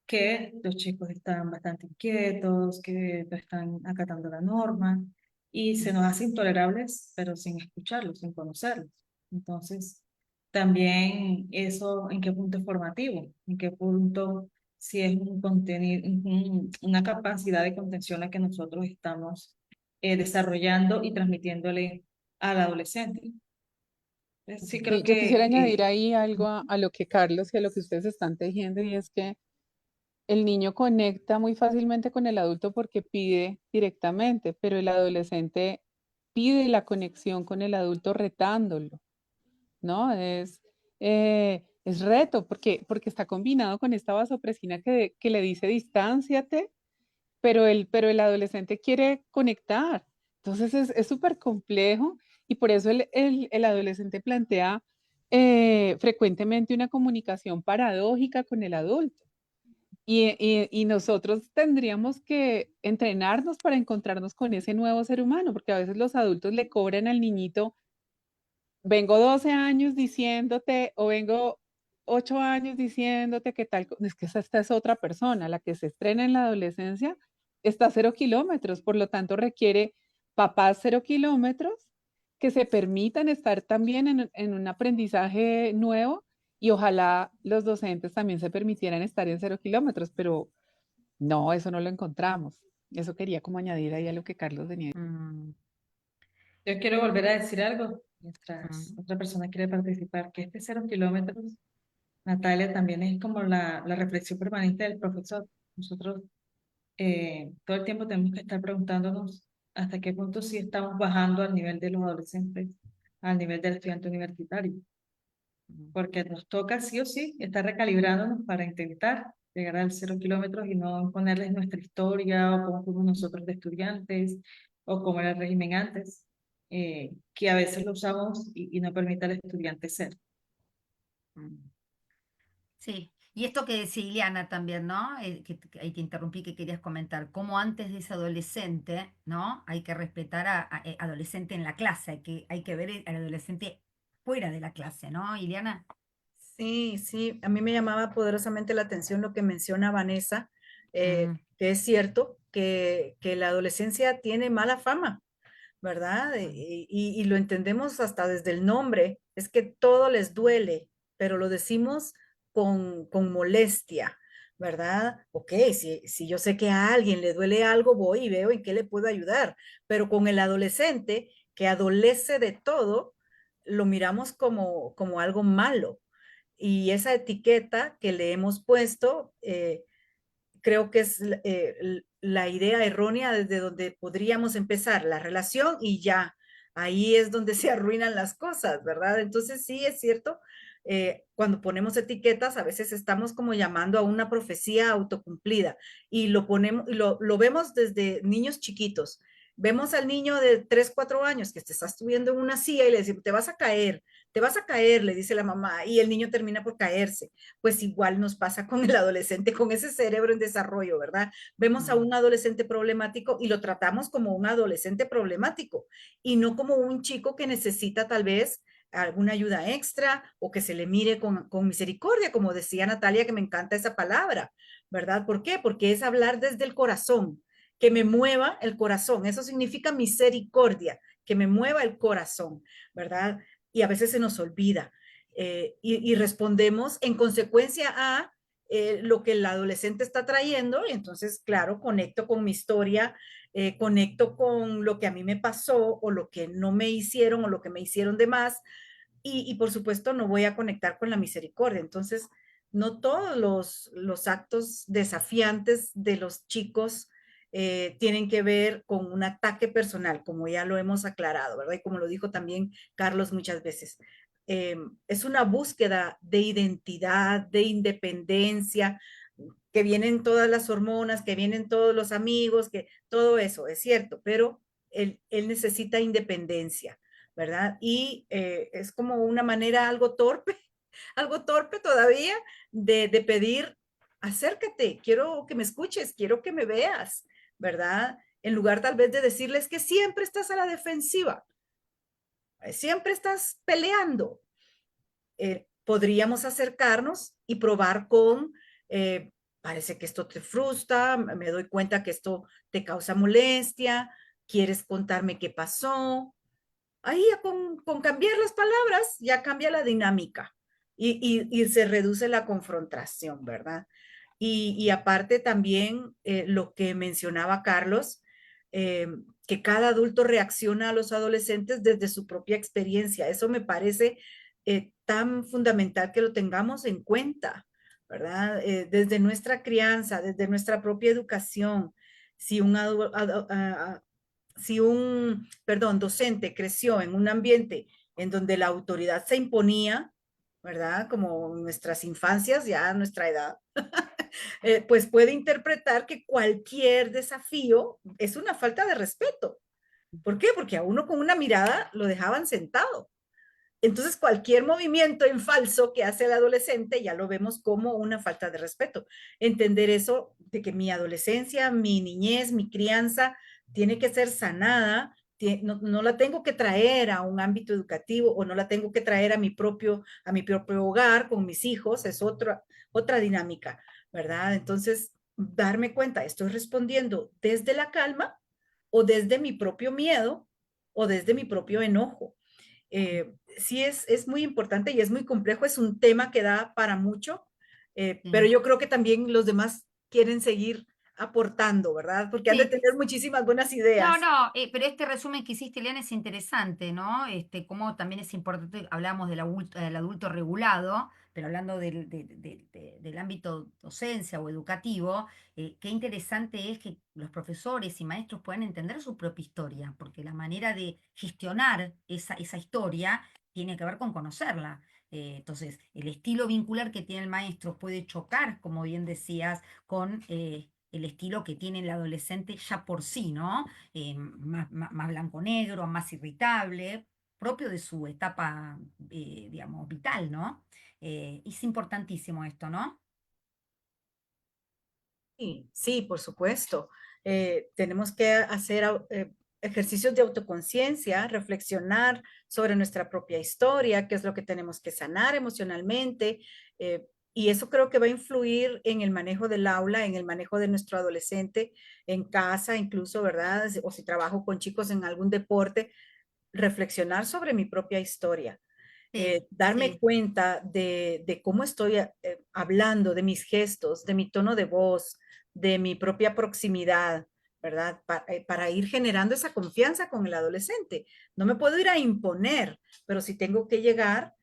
que los chicos están bastante inquietos, que no están acatando la norma, y se nos hace intolerables, pero sin escucharlos, sin conocerlos. Entonces, también eso, ¿en qué punto es formativo? ¿En qué punto, si es un contenido, una capacidad de contención la que nosotros estamos desarrollando y transmitiéndole al adolescente? Sí, creo Sí, yo quisiera añadir que ahí algo a lo que Carlos y a lo que ustedes están tejiendo, y es que el niño conecta muy fácilmente con el adulto porque pide directamente, pero el adolescente pide la conexión con el adulto retándolo, ¿no? Es reto porque está combinado con esta vasopresina que le dice distánciate, pero el adolescente quiere conectar. Entonces es súper complejo y por eso el adolescente plantea frecuentemente una comunicación paradójica con el adulto. Y nosotros tendríamos que entrenarnos para encontrarnos con ese nuevo ser humano, porque a veces los adultos le cobran al niñito, vengo 12 años diciéndote o vengo 8 años diciéndote que tal, es que esta es otra persona, la que se estrena en la adolescencia está a 0 kilómetros, por lo tanto requiere papás 0 kilómetros que se permitan estar también en un aprendizaje nuevo y ojalá los docentes también se permitieran estar en 0 kilómetros, pero no, eso no lo encontramos. Eso quería como añadir ahí a lo que Carlos venía. Mm, yo quiero volver a decir algo, mientras mm, otra persona quiere participar, que este 0 kilómetros, Natalia, también es como la reflexión permanente del profesor. Nosotros todo el tiempo tenemos que estar preguntándonos hasta qué punto sí estamos bajando al nivel de los adolescentes, al nivel del estudiante universitario, mm. porque nos toca sí o sí estar recalibrándonos para intentar llegar al 0 kilómetros y no ponerles nuestra historia o cómo fuimos nosotros de estudiantes o cómo era el régimen antes, que a veces lo usamos y no permite al estudiante ser. Mm. Sí, y esto que decía Ileana también, ¿no? Que ahí te interrumpí que querías comentar, cómo antes de ese adolescente, ¿no? Hay que respetar a adolescente en la clase, hay que ver al adolescente fuera de la clase, ¿no, Ileana? Sí, sí, a mí me llamaba poderosamente la atención lo que menciona Vanessa, Mm, que es cierto que la adolescencia tiene mala fama, ¿verdad? Y lo entendemos hasta desde el nombre, es que todo les duele, pero lo decimos con molestia, ¿verdad? Ok, si yo sé que a alguien le duele algo, voy y veo en qué le puedo ayudar, pero con el adolescente que adolece de todo, lo miramos como algo malo. Y esa etiqueta que le hemos puesto, creo que es la idea errónea desde donde podríamos empezar la relación y ya, ahí es donde se arruinan las cosas, ¿verdad? Entonces sí, es cierto, cuando ponemos etiquetas, a veces estamos como llamando a una profecía autocumplida y lo ponemos, lo vemos desde niños chiquitos. Vemos al niño de 3, 4 años que te está subiendo en una silla y le decimos, te vas a caer, le dice la mamá, y el niño termina por caerse. Pues igual nos pasa con el adolescente, con ese cerebro en desarrollo, ¿verdad? Vemos a un adolescente problemático y lo tratamos como un adolescente problemático y no como un chico que necesita tal vez alguna ayuda extra o que se le mire con misericordia, como decía Natalia, que me encanta esa palabra, ¿verdad? ¿Por qué? Porque es hablar desde el corazón, que me mueva el corazón. Eso significa misericordia, que me mueva el corazón, ¿verdad? Y a veces se nos olvida. Y respondemos en consecuencia a lo que el adolescente está trayendo. Y entonces, claro, conecto con mi historia, conecto con lo que a mí me pasó o lo que no me hicieron o lo que me hicieron de más. Y por supuesto, no voy a conectar con la misericordia. Entonces, no todos los actos desafiantes de los chicos tienen que ver con un ataque personal, como ya lo hemos aclarado, ¿verdad? Y como lo dijo también Carlos muchas veces. Es una búsqueda de identidad, de independencia, que vienen todas las hormonas, que vienen todos los amigos, que todo eso es cierto, pero él necesita independencia, ¿verdad? Y es como una manera algo torpe, algo torpe todavía de pedir, acércate, quiero que me escuches, quiero que me veas, ¿verdad? En lugar tal vez de decirles que siempre estás a la defensiva, siempre estás peleando. Podríamos acercarnos y probar con, parece que esto te frustra, me doy cuenta que esto te causa molestia, quieres contarme qué pasó. Ahí con cambiar las palabras ya cambia la dinámica y se reduce la confrontación, ¿verdad? Y aparte también lo que mencionaba Carlos, que cada adulto reacciona a los adolescentes desde su propia experiencia. Eso me parece tan fundamental que lo tengamos en cuenta, ¿verdad? Desde nuestra crianza, desde nuestra propia educación, si si un docente creció en un ambiente en donde la autoridad se imponía, ¿verdad? Como en nuestras infancias, ya a nuestra edad, pues puede interpretar que cualquier desafío es una falta de respeto. ¿Por qué? Porque a uno con una mirada lo dejaban sentado. Entonces, cualquier movimiento en falso que hace el adolescente ya lo vemos como una falta de respeto. Entender eso de que mi adolescencia, mi niñez, mi crianza tiene que ser sanada, no la tengo que traer a un ámbito educativo o no la tengo que traer a mi propio hogar con mis hijos, es otra dinámica, ¿verdad? Entonces, darme cuenta, estoy respondiendo desde la calma o desde mi propio miedo o desde mi propio enojo. Sí es muy importante y es muy complejo, es un tema que da para mucho, pero yo creo que también los demás quieren seguir aportando, ¿verdad? Porque han de Sí. tener muchísimas buenas No, ideas. no, pero este resumen que hiciste, Eliana, es interesante, ¿no? Como también es importante, hablamos del adulto regulado, pero hablando del ámbito docencia o educativo, qué interesante es que los profesores y maestros puedan entender su propia historia, porque la manera de gestionar esa historia tiene que ver con conocerla. Entonces, el estilo vincular que tiene el maestro puede chocar, como bien decías, con el estilo que tiene el adolescente ya por sí, ¿no? Más blanco-negro, más irritable, propio de su etapa, digamos, vital, ¿no? Es importantísimo esto, ¿no? Sí, sí, por supuesto. Tenemos que hacer ejercicios de autoconciencia, reflexionar sobre nuestra propia historia, qué es lo que tenemos que sanar emocionalmente, y eso creo que va a influir en el manejo del aula, en el manejo de nuestro adolescente en casa, incluso, ¿verdad? O si trabajo con chicos en algún deporte, reflexionar sobre mi propia historia. Sí, Darme sí. cuenta de cómo estoy hablando, de mis gestos, de mi tono de voz, de mi propia proximidad, ¿verdad? Para ir generando esa confianza con el adolescente. No me puedo ir a imponer, pero sí tengo que llegar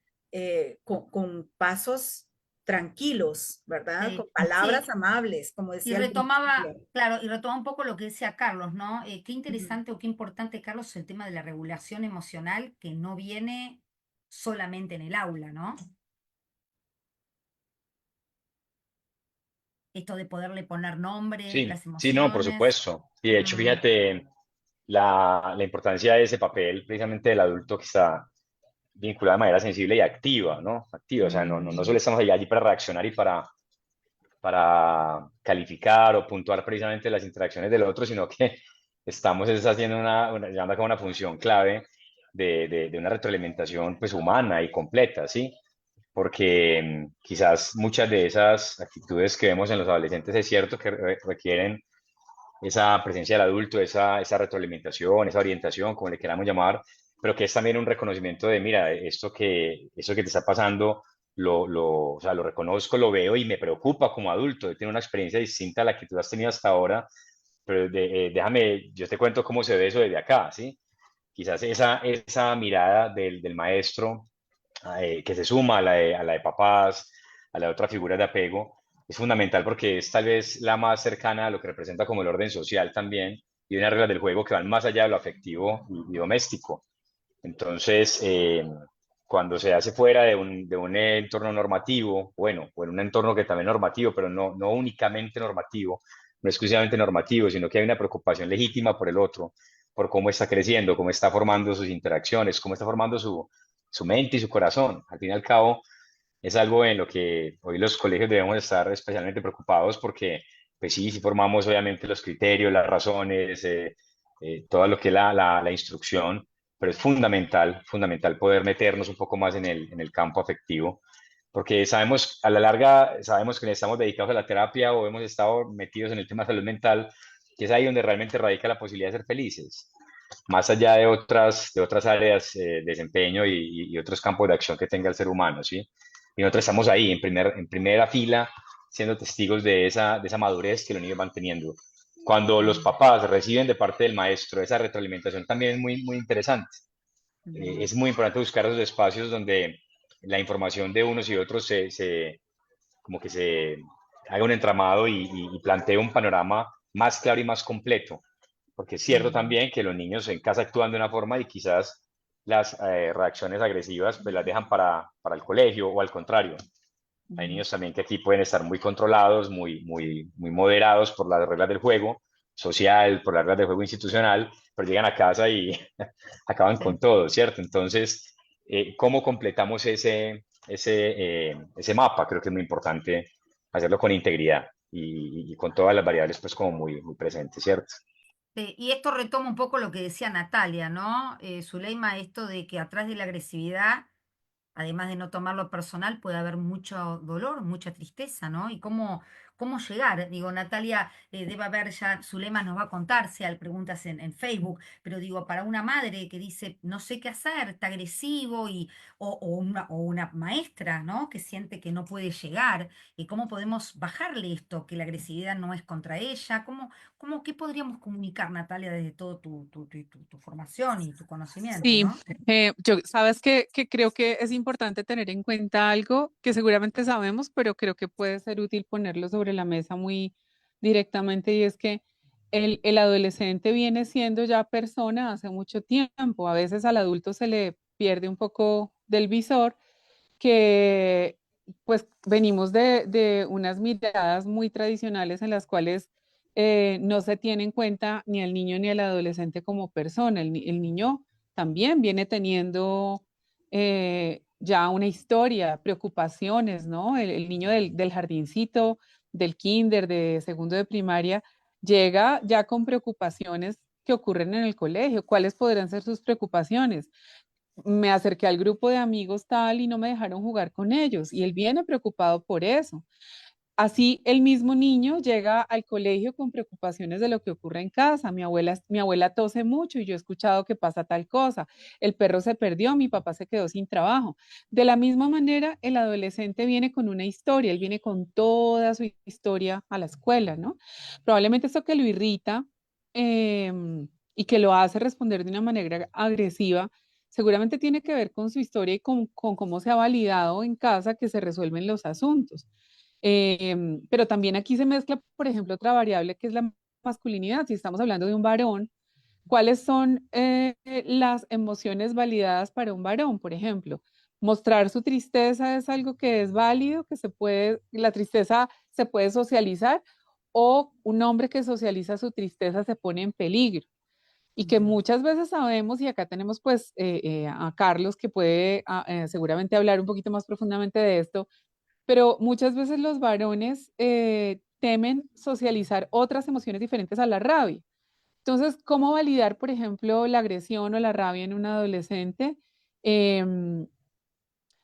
con pasos tranquilos, ¿verdad? Con Sí, palabras sí. amables, como Y decía al retomaba, principio. claro, y retomaba un poco lo que decía Carlos, ¿no? Qué Ujú. interesante o qué importante, Carlos, el tema de la regulación emocional que no viene solamente en el aula, ¿no? Esto de poderle poner nombre a Sí, las sí, no, por emociones. supuesto. Y de hecho, Mm, fíjate la importancia de ese papel precisamente del adulto que está vinculado de manera sensible y activa, ¿no? Activa, o sea, no mm, solo estamos allí para reaccionar y para calificar o puntuar precisamente las interacciones del otro, sino que estamos es haciendo llevando a cabo una función clave de una retroalimentación pues humana y completa, ¿sí? Porque quizás muchas de esas actitudes que vemos en los adolescentes es cierto que requieren esa presencia del adulto, esa retroalimentación, esa orientación, como le queramos llamar, pero que es también un reconocimiento de, mira, esto que te está pasando, o sea, lo reconozco, lo veo y me preocupa como adulto. Yo tengo una experiencia distinta a la que tú has tenido hasta ahora, pero déjame, yo te cuento cómo se ve eso desde acá, ¿sí? Quizás esa mirada del maestro que se suma a la de papás, a la de otra figura de apego, es fundamental porque es tal vez la más cercana a lo que representa como el orden social también y unas reglas del juego que van más allá de lo afectivo y doméstico. Entonces, cuando se hace fuera de un entorno normativo, bueno, o en un entorno que también es normativo, pero no únicamente normativo, no exclusivamente normativo, sino que hay una preocupación legítima por el otro, por cómo está creciendo, cómo está formando sus interacciones, cómo está formando su mente y su corazón. Al fin y al cabo, es algo en lo que hoy los colegios debemos estar especialmente preocupados porque, pues sí, sí formamos obviamente los criterios, las razones, todo lo que es la instrucción, pero es fundamental poder meternos un poco más en el campo afectivo, porque sabemos, a la larga, sabemos que estamos dedicados a la terapia o hemos estado metidos en el tema de salud mental, que es ahí donde realmente radica la posibilidad de ser felices, más allá de otras áreas de desempeño y otros campos de acción que tenga el ser humano, ¿sí? Y nosotros estamos ahí, en primera fila, siendo testigos de esa madurez que los niños van teniendo. Cuando los mm, papás reciben de parte del maestro esa retroalimentación también es muy interesante. mm. Es muy importante buscar esos espacios donde la información de unos y otros como que se haga un entramado y plantee un panorama más claro y más completo. Porque es cierto Mm, también que los niños en casa actúan de una forma y quizás las reacciones agresivas pues las dejan para el colegio o al contrario. Hay mm. niños también que aquí pueden estar muy controlados, muy moderados por las reglas del juego social, por las reglas del juego institucional, pero llegan a casa y acaban con Sí. todo, ¿cierto? Entonces, ¿cómo completamos ese mapa? Creo que es muy importante hacerlo con integridad y con todas las variables pues como muy presentes, ¿cierto? Y esto retoma un poco lo que decía Natalia, ¿no? Zuleima, esto de que atrás de la agresividad, además de no tomarlo personal, puede haber mucho dolor, mucha tristeza, ¿no? Y cómo llegar. Digo, Natalia, debe haber ya, Zulema nos va a contar si hay preguntas en Facebook, pero digo, para una madre que dice, no sé qué hacer, está agresivo, o una maestra, ¿no? Que siente que no puede llegar, y cómo podemos bajarle esto, que la agresividad no es contra ella, qué podríamos comunicar, Natalia, desde todo tu formación y tu conocimiento, Sí, ¿no? yo sabes que creo que es importante tener en cuenta algo que seguramente sabemos, pero creo que puede ser útil ponerlo sobre la mesa muy directamente y es que el adolescente viene siendo ya persona hace mucho tiempo. A veces al adulto se le pierde un poco del visor que pues venimos de unas miradas muy tradicionales en las cuales no se tiene en cuenta ni al niño ni al adolescente como persona. El niño también viene teniendo ya una historia, preocupaciones, ¿no? El niño del jardincito, del kinder, de segundo de primaria, llega ya con preocupaciones que ocurren en el colegio. ¿Cuáles podrán ser sus preocupaciones? me acerqué al grupo de amigos tal y no me dejaron jugar con ellos. Y él viene preocupado por eso. Así el mismo niño llega al colegio con preocupaciones de lo que ocurre en casa. Mi abuela tose mucho y yo he escuchado que pasa tal cosa. El perro se perdió, mi papá se quedó sin trabajo. De la misma manera, el adolescente viene con una historia, él viene con toda su historia a la escuela, ¿no? Probablemente esto que lo irrita y que lo hace responder de una manera agresiva, seguramente tiene que ver con su historia y con cómo se ha validado en casa que se resuelven los asuntos. Pero también aquí se mezcla, por ejemplo, otra variable que es la masculinidad. Si estamos hablando de un varón, ¿cuáles son las emociones validadas para un varón? Por ejemplo, mostrar su tristeza es algo que es válido, que se puede, la tristeza se puede socializar, o un hombre que socializa su tristeza se pone en peligro. Y que muchas veces sabemos, y acá tenemos pues a Carlos que puede seguramente hablar un poquito más profundamente de esto, pero muchas veces los varones temen socializar otras emociones diferentes a la rabia. Entonces, ¿cómo validar, por ejemplo, la agresión o la rabia en un adolescente? Em,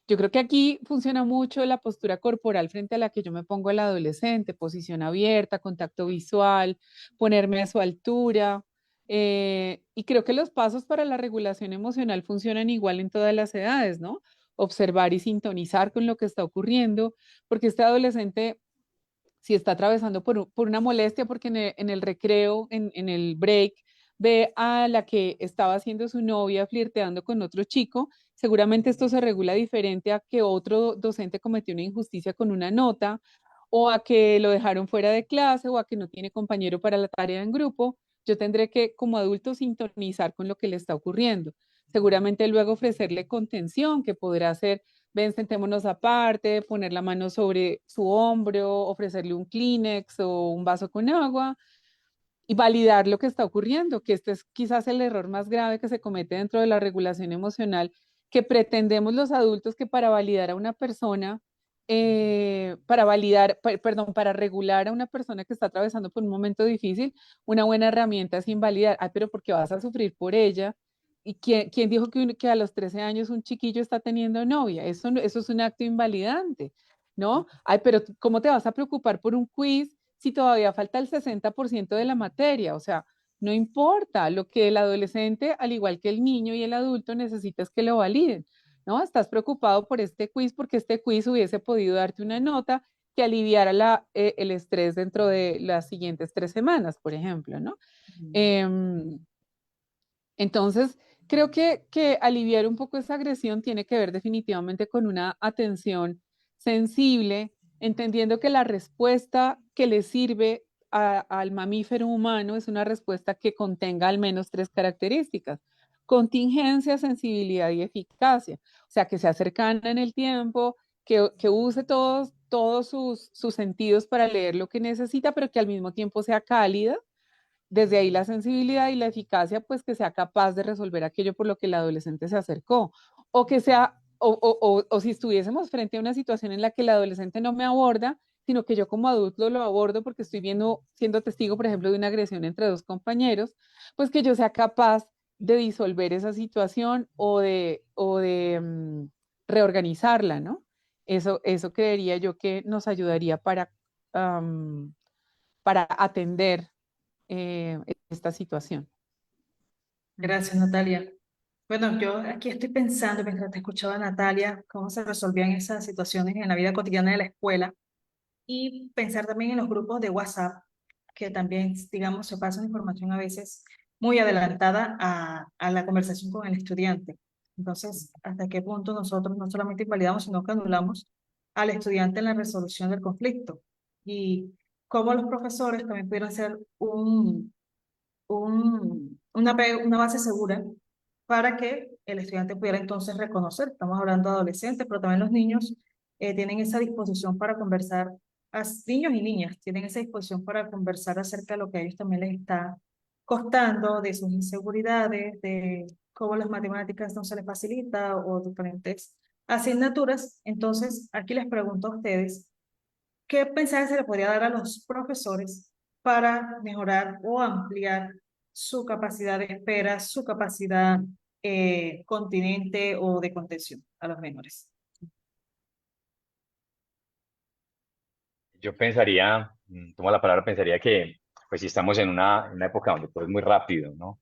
yo creo que aquí funciona mucho la postura corporal frente a la que yo me pongo al adolescente, posición abierta, contacto visual, ponerme a su altura. Y creo que los pasos para la regulación emocional funcionan igual en todas las edades, ¿no? Observar y sintonizar con lo que está ocurriendo, porque este adolescente, si está atravesando por una molestia, porque en el recreo, en el break, ve a la que estaba haciendo su novia flirteando con otro chico, seguramente esto se regula diferente a que otro docente cometió una injusticia con una nota, o a que lo dejaron fuera de clase, o a que no tiene compañero para la tarea en grupo. Yo tendré que, como adulto, sintonizar con lo que le está ocurriendo. Seguramente luego ofrecerle contención, que podrá ser: ven, sentémonos aparte, poner la mano sobre su hombro, ofrecerle un Kleenex o un vaso con agua y validar lo que está ocurriendo, que este es quizás el error más grave que se comete dentro de la regulación emocional, que pretendemos los adultos que para validar a una persona, perdón, para regular a una persona que está atravesando por un momento difícil, una buena herramienta es invalidar. Ay, pero ¿por qué vas a sufrir por ella? ¿Y quién dijo que a los 13 años un chiquillo está teniendo novia? Eso es un acto invalidante, ¿no? Ay, pero ¿cómo te vas a preocupar por un quiz si todavía falta el 60% de la materia? O sea, no importa, lo que el adolescente, al igual que el niño y el adulto, necesita es que lo validen, ¿no? Estás preocupado por este quiz porque este quiz hubiese podido darte una nota que aliviara el estrés dentro de las siguientes 3 semanas, por ejemplo, ¿no? Em, entonces, creo que aliviar un poco esa agresión tiene que ver definitivamente con una atención sensible, entendiendo que la respuesta que le sirve al mamífero humano es una respuesta que contenga al menos 3 características: contingencia, sensibilidad y eficacia. O sea, que sea cercana en el tiempo, que use todos sus sentidos para leer lo que necesita, pero que al mismo tiempo sea cálida. Desde ahí la sensibilidad y la eficacia, pues que sea capaz de resolver aquello por lo que el adolescente se acercó. O que sea, o si estuviésemos frente a una situación en la que el adolescente no me aborda, sino que yo como adulto lo abordo porque estoy siendo testigo, por ejemplo, de una agresión entre dos compañeros, pues que yo sea capaz de disolver esa situación o de reorganizarla, ¿no? Eso creería yo que nos ayudaría um, para atender eh, esta situación. Gracias, Natalia. Bueno, yo aquí estoy pensando, mientras te escuchaba, Natalia, cómo se resolvían esas situaciones en la vida cotidiana de la escuela y pensar también en los grupos de WhatsApp, que también, digamos, se pasan información a veces muy adelantada a la conversación con el estudiante. Entonces, ¿hasta qué punto nosotros no solamente invalidamos, sino que anulamos al estudiante en la resolución del conflicto? Y cómo los profesores también pudieran ser una base segura para que el estudiante pudiera entonces reconocer. Estamos hablando de adolescentes, pero también los niños tienen esa disposición para conversar, niños y niñas tienen esa disposición para conversar acerca de lo que a ellos también les está costando, de sus inseguridades, de cómo las matemáticas no se les facilita o diferentes asignaturas. Entonces, aquí les pregunto a ustedes, ¿qué mensaje se le podría dar a los profesores para mejorar o ampliar su capacidad de espera, su capacidad continente o de contención a los menores. Yo pensaría, tomo la palabra, pensaría que pues si estamos en una época donde todo es muy rápido, ¿no?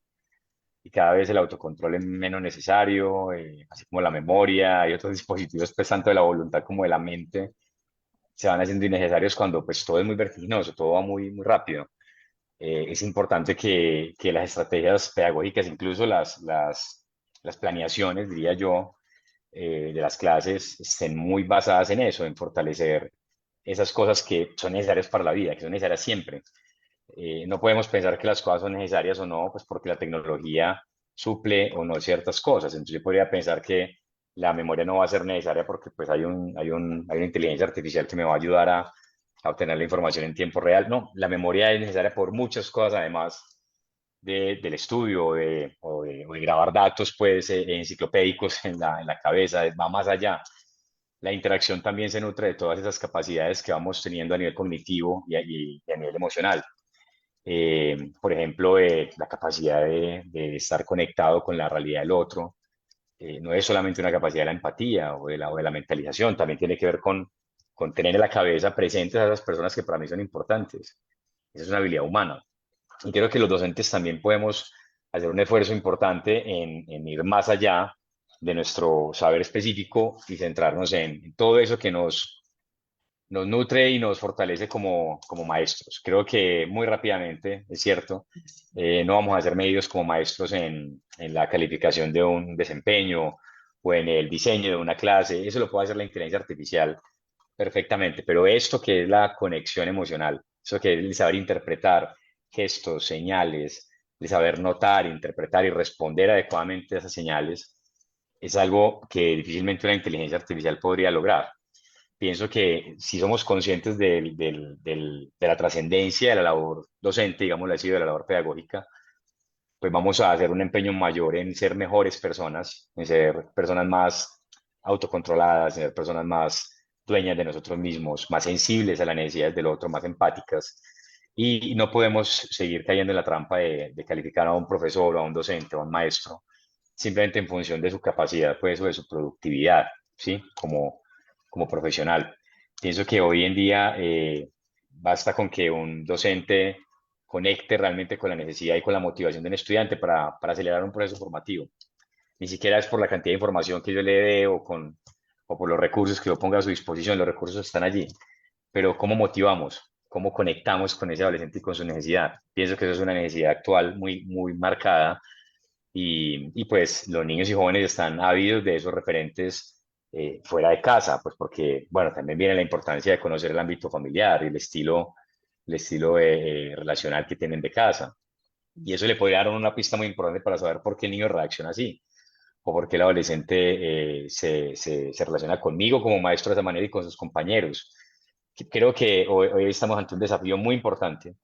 Y cada vez el autocontrol es menos necesario, así como la memoria y otros dispositivos, pues tanto de la voluntad como de la mente, se van haciendo innecesarios cuando pues todo es muy vertiginoso, todo va muy, muy rápido. Es importante que las estrategias pedagógicas, incluso las planeaciones, diría yo, de las clases, estén muy basadas en eso, en fortalecer esas cosas que son necesarias para la vida, que son necesarias siempre. No podemos pensar que las cosas son necesarias o no, pues porque la tecnología suple o no ciertas cosas. Entonces yo podría pensar que la memoria no va a ser necesaria porque pues hay una inteligencia artificial que me va a ayudar a obtener la información en tiempo real. No, la memoria es necesaria por muchas cosas, además del estudio o de grabar datos pues enciclopédicos en la cabeza, va más allá. La interacción también se nutre de todas esas capacidades que vamos teniendo a nivel cognitivo y a nivel emocional. Por ejemplo, la capacidad de estar conectado con la realidad del otro. No es solamente una capacidad de la empatía o de la mentalización, también tiene que ver con tener en la cabeza presentes a esas personas que para mí son importantes. Esa es una habilidad humana. Y creo que los docentes también podemos hacer un esfuerzo importante en ir más allá de nuestro saber específico y centrarnos en todo eso que nos nutre y nos fortalece como maestros. Creo que muy rápidamente, es cierto, no vamos a ser medidos como maestros en la calificación de un desempeño o en el diseño de una clase. Eso lo puede hacer la inteligencia artificial perfectamente, pero esto que es la conexión emocional, eso que es el saber interpretar gestos, señales, el saber notar, interpretar y responder adecuadamente a esas señales, es algo que difícilmente una inteligencia artificial podría lograr. Pienso que si somos conscientes de la trascendencia de la labor docente, digámoslo así, de la labor pedagógica, pues vamos a hacer un empeño mayor en ser mejores personas, en ser personas más autocontroladas, en ser personas más dueñas de nosotros mismos, más sensibles a las necesidades del otro, más empáticas. Y no podemos seguir cayendo en la trampa de calificar a un profesor o a un docente o a un maestro simplemente en función de su capacidad, pues, o de su productividad, ¿sí? Como profesional. Pienso que hoy en día basta con que un docente conecte realmente con la necesidad y con la motivación de un estudiante para acelerar un proceso formativo. Ni siquiera es por la cantidad de información que yo le dé o por los recursos que yo ponga a su disposición, los recursos están allí, pero ¿cómo motivamos? ¿Cómo conectamos con ese adolescente y con su necesidad? Pienso que eso es una necesidad actual muy, muy marcada y pues los niños y jóvenes están ávidos de esos referentes fuera de casa, pues porque, bueno, también viene la importancia de conocer el ámbito familiar y el estilo relacional que tienen de casa. Y eso le puede dar una pista muy importante para saber por qué el niño reacciona así, o por qué el adolescente se relaciona conmigo como maestro de esa manera y con sus compañeros. Creo que hoy estamos ante un desafío muy importante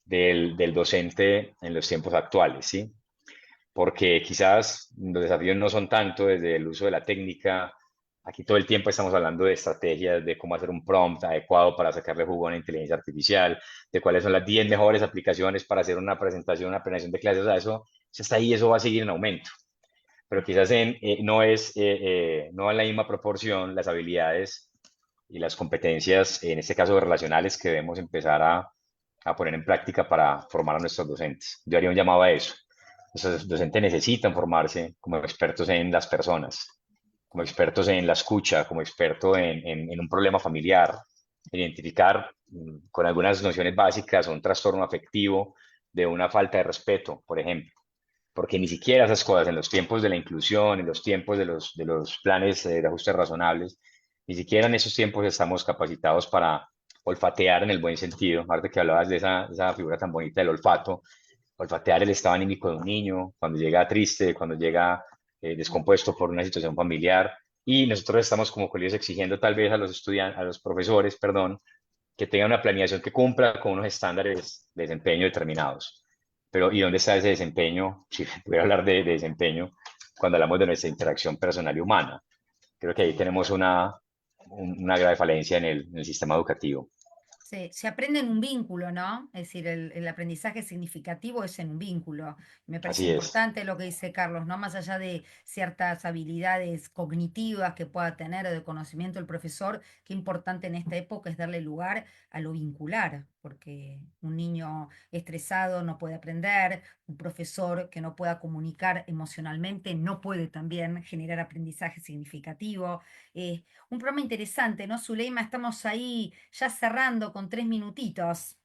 del docente en los tiempos actuales, ¿sí? Porque quizás los desafíos no son tanto desde el uso de la técnica. Aquí todo el tiempo estamos hablando de estrategias, de cómo hacer un prompt adecuado para sacarle jugo a una inteligencia artificial, de cuáles son las 10 mejores aplicaciones para hacer una presentación, una planeación de clases. O sea, eso está ahí, eso va a seguir en aumento. Pero quizás no en la misma proporción las habilidades y las competencias, en este caso relacionales, que debemos empezar a poner en práctica para formar a nuestros docentes. Yo haría un llamado a eso. Los docentes necesitan formarse como expertos en las personas, como expertos en la escucha, como experto en un problema familiar, identificar con algunas nociones básicas un trastorno afectivo de una falta de respeto, por ejemplo. Porque ni siquiera esas cosas en los tiempos de la inclusión, en los tiempos de los planes de ajustes razonables, ni siquiera en esos tiempos estamos capacitados para olfatear en el buen sentido. Ahora que hablabas de esa figura tan bonita del olfato, olfatear el estado anímico de un niño, cuando llega triste, cuando llega descompuesto por una situación familiar. Y nosotros estamos como colegios exigiendo tal vez a los estudiantes, a los profesores, perdón, que tengan una planeación que cumpla con unos estándares de desempeño determinados. Pero ¿y dónde está ese desempeño? Si pudiera hablar de desempeño cuando hablamos de nuestra interacción personal y humana. Creo que ahí tenemos una grave falencia en el sistema educativo. Se aprende en un vínculo, ¿no? Es decir, el aprendizaje significativo es en un vínculo. Me parece Así es. importante lo que dice Carlos, ¿no? Más allá de ciertas habilidades cognitivas que pueda tener o de conocimiento el profesor, qué importante en esta época es darle lugar a lo vincular, porque un niño estresado no puede aprender, un profesor que no pueda comunicar emocionalmente no puede también generar aprendizaje significativo. Un programa interesante, ¿no, Zuleima? Estamos ahí ya cerrando con 3 minutitos.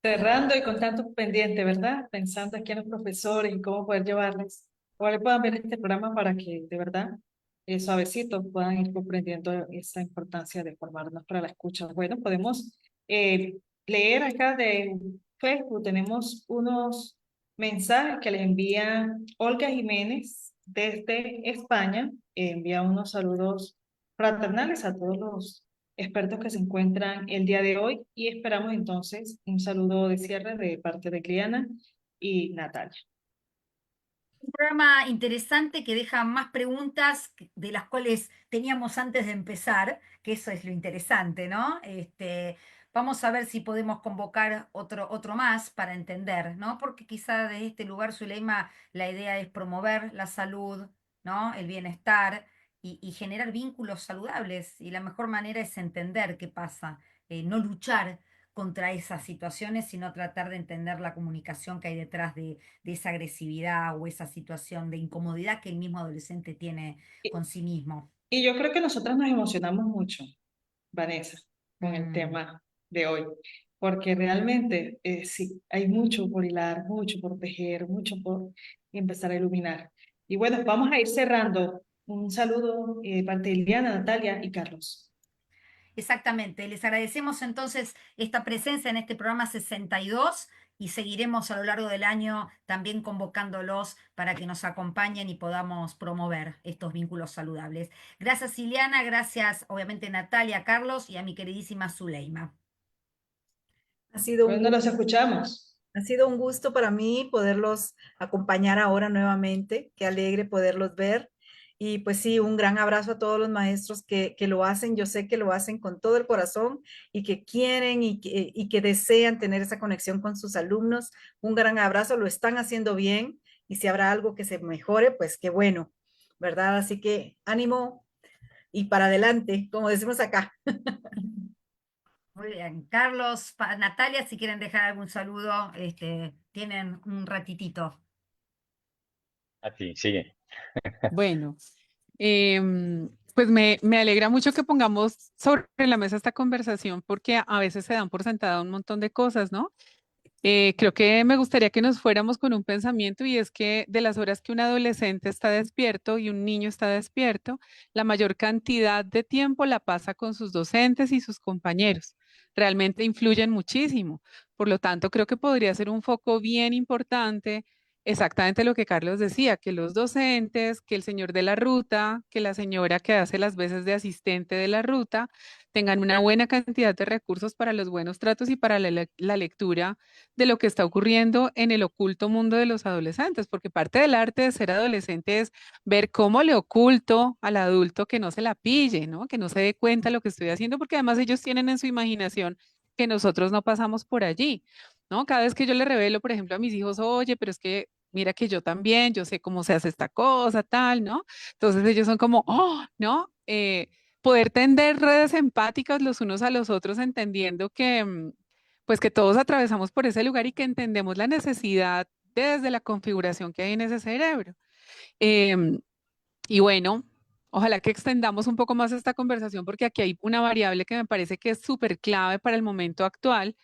Cerrando y con tantos pendientes, ¿verdad? Pensando aquí en los profesores y cómo poder llevarles. Ojalá puedan ver este programa para que de verdad, suavecito, puedan ir comprendiendo esa importancia de formarnos para la escucha. Bueno, podemos leer acá de Facebook, tenemos unos mensajes que les envía Olga Jiménez desde España. Envía unos saludos fraternales a todos los expertos que se encuentran el día de hoy y esperamos entonces un saludo de cierre de parte de Cliana y Natalia. Un programa interesante que deja más preguntas de las cuales teníamos antes de empezar, que eso es lo interesante, ¿no? Vamos a ver si podemos convocar otro más para entender, ¿no? Porque quizá de este lugar, Zuleima, la idea es promover la salud, ¿no? El bienestar y generar vínculos saludables. Y la mejor manera es entender qué pasa, no luchar contra esas situaciones, sino tratar de entender la comunicación que hay detrás de esa agresividad o esa situación de incomodidad que el mismo adolescente tiene Y, con sí mismo. y yo creo que nosotras nos emocionamos mucho, Vanessa, con el Mm. tema de hoy, porque realmente sí, hay mucho por hilar, mucho por tejer, mucho por empezar a iluminar. Y bueno, vamos a ir cerrando. Un saludo de parte de Liliana, Natalia y Carlos. Exactamente. Les agradecemos entonces esta presencia en este programa 62 y seguiremos a lo largo del año también convocándolos para que nos acompañen y podamos promover estos vínculos saludables. Gracias, Ileana. Gracias, obviamente, Natalia, Carlos y a mi queridísima Zuleima. Ha sido un Bueno, gusto. los escuchamos. Ha sido un gusto para mí poderlos acompañar ahora nuevamente. Qué alegre poderlos ver. Y pues sí, un gran abrazo a todos los maestros que lo hacen. Yo sé que lo hacen con todo el corazón y que quieren y que desean tener esa conexión con sus alumnos. Un gran abrazo, lo están haciendo bien. Y si habrá algo que se mejore, pues qué bueno, ¿verdad? Así que ánimo y para adelante, como decimos acá. Muy bien. Carlos, Natalia, si quieren dejar algún saludo, tienen un ratitito. A ti, sigue. Bueno, pues me alegra mucho que pongamos sobre la mesa esta conversación porque a veces se dan por sentada un montón de cosas, ¿no? Creo que me gustaría que nos fuéramos con un pensamiento y es que de las horas que un adolescente está despierto y un niño está despierto, la mayor cantidad de tiempo la pasa con sus docentes y sus compañeros. Realmente influyen muchísimo. Por lo tanto, creo que podría ser un foco bien importante, exactamente lo que Carlos decía, que los docentes, que el señor de la ruta, que la señora que hace las veces de asistente de la ruta, tengan una buena cantidad de recursos para los buenos tratos y para la lectura de lo que está ocurriendo en el oculto mundo de los adolescentes, porque parte del arte de ser adolescente es ver cómo le oculto al adulto que no se la pille, ¿no? Que no se dé cuenta de lo que estoy haciendo, porque además ellos tienen en su imaginación que nosotros no pasamos por allí, ¿no? Cada vez que yo le revelo, por ejemplo, a mis hijos, oye, pero es que mira que yo también, yo sé cómo se hace esta cosa, tal, ¿no? Entonces ellos son como, oh, ¿no? Poder tender redes empáticas los unos a los otros, entendiendo que, pues que todos atravesamos por ese lugar y que entendemos la necesidad desde la configuración que hay en ese cerebro. Em, y bueno, ojalá que extendamos un poco más esta conversación porque aquí hay una variable que me parece que es súper clave para el momento actual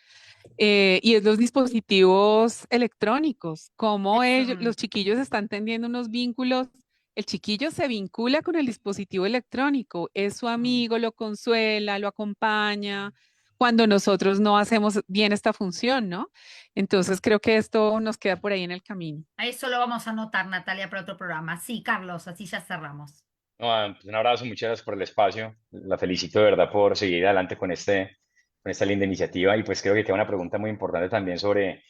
y es los dispositivos electrónicos, cómo ellos, Eso. los chiquillos están tendiendo unos vínculos. El chiquillo se vincula con el dispositivo electrónico, es su Mm. amigo, lo consuela, lo acompaña, cuando nosotros no hacemos bien esta función, ¿no? Entonces creo que esto nos queda por ahí en el camino. A eso lo vamos a anotar, Natalia, para otro programa. Sí, Carlos, así ya cerramos. No, pues un abrazo, muchas gracias por el espacio. La felicito de verdad por seguir adelante con esta linda iniciativa. Y pues creo que queda una pregunta muy importante también sobre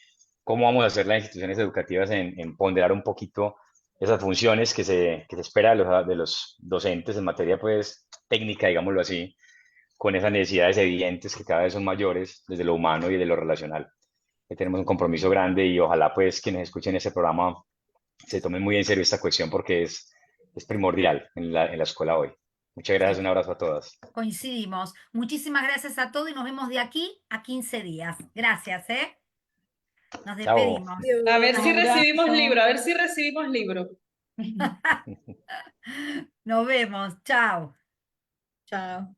cómo vamos a hacer las instituciones educativas en ponderar un poquito esas funciones que se espera de los docentes en materia pues técnica, digámoslo así, con esas necesidades evidentes que cada vez son mayores desde lo humano y de lo relacional. Tenemos un compromiso grande y ojalá pues quienes escuchen este programa se tomen muy en serio esta cuestión porque es primordial en la escuela hoy. Muchas gracias, un abrazo a todas. Coincidimos. Muchísimas gracias a todos y nos vemos de aquí a 15 días. Gracias, ¿eh? Nos Chao. despedimos. A ver si Un recibimos abrazo. libro, a ver si recibimos libro. Nos vemos. Chao. Chao.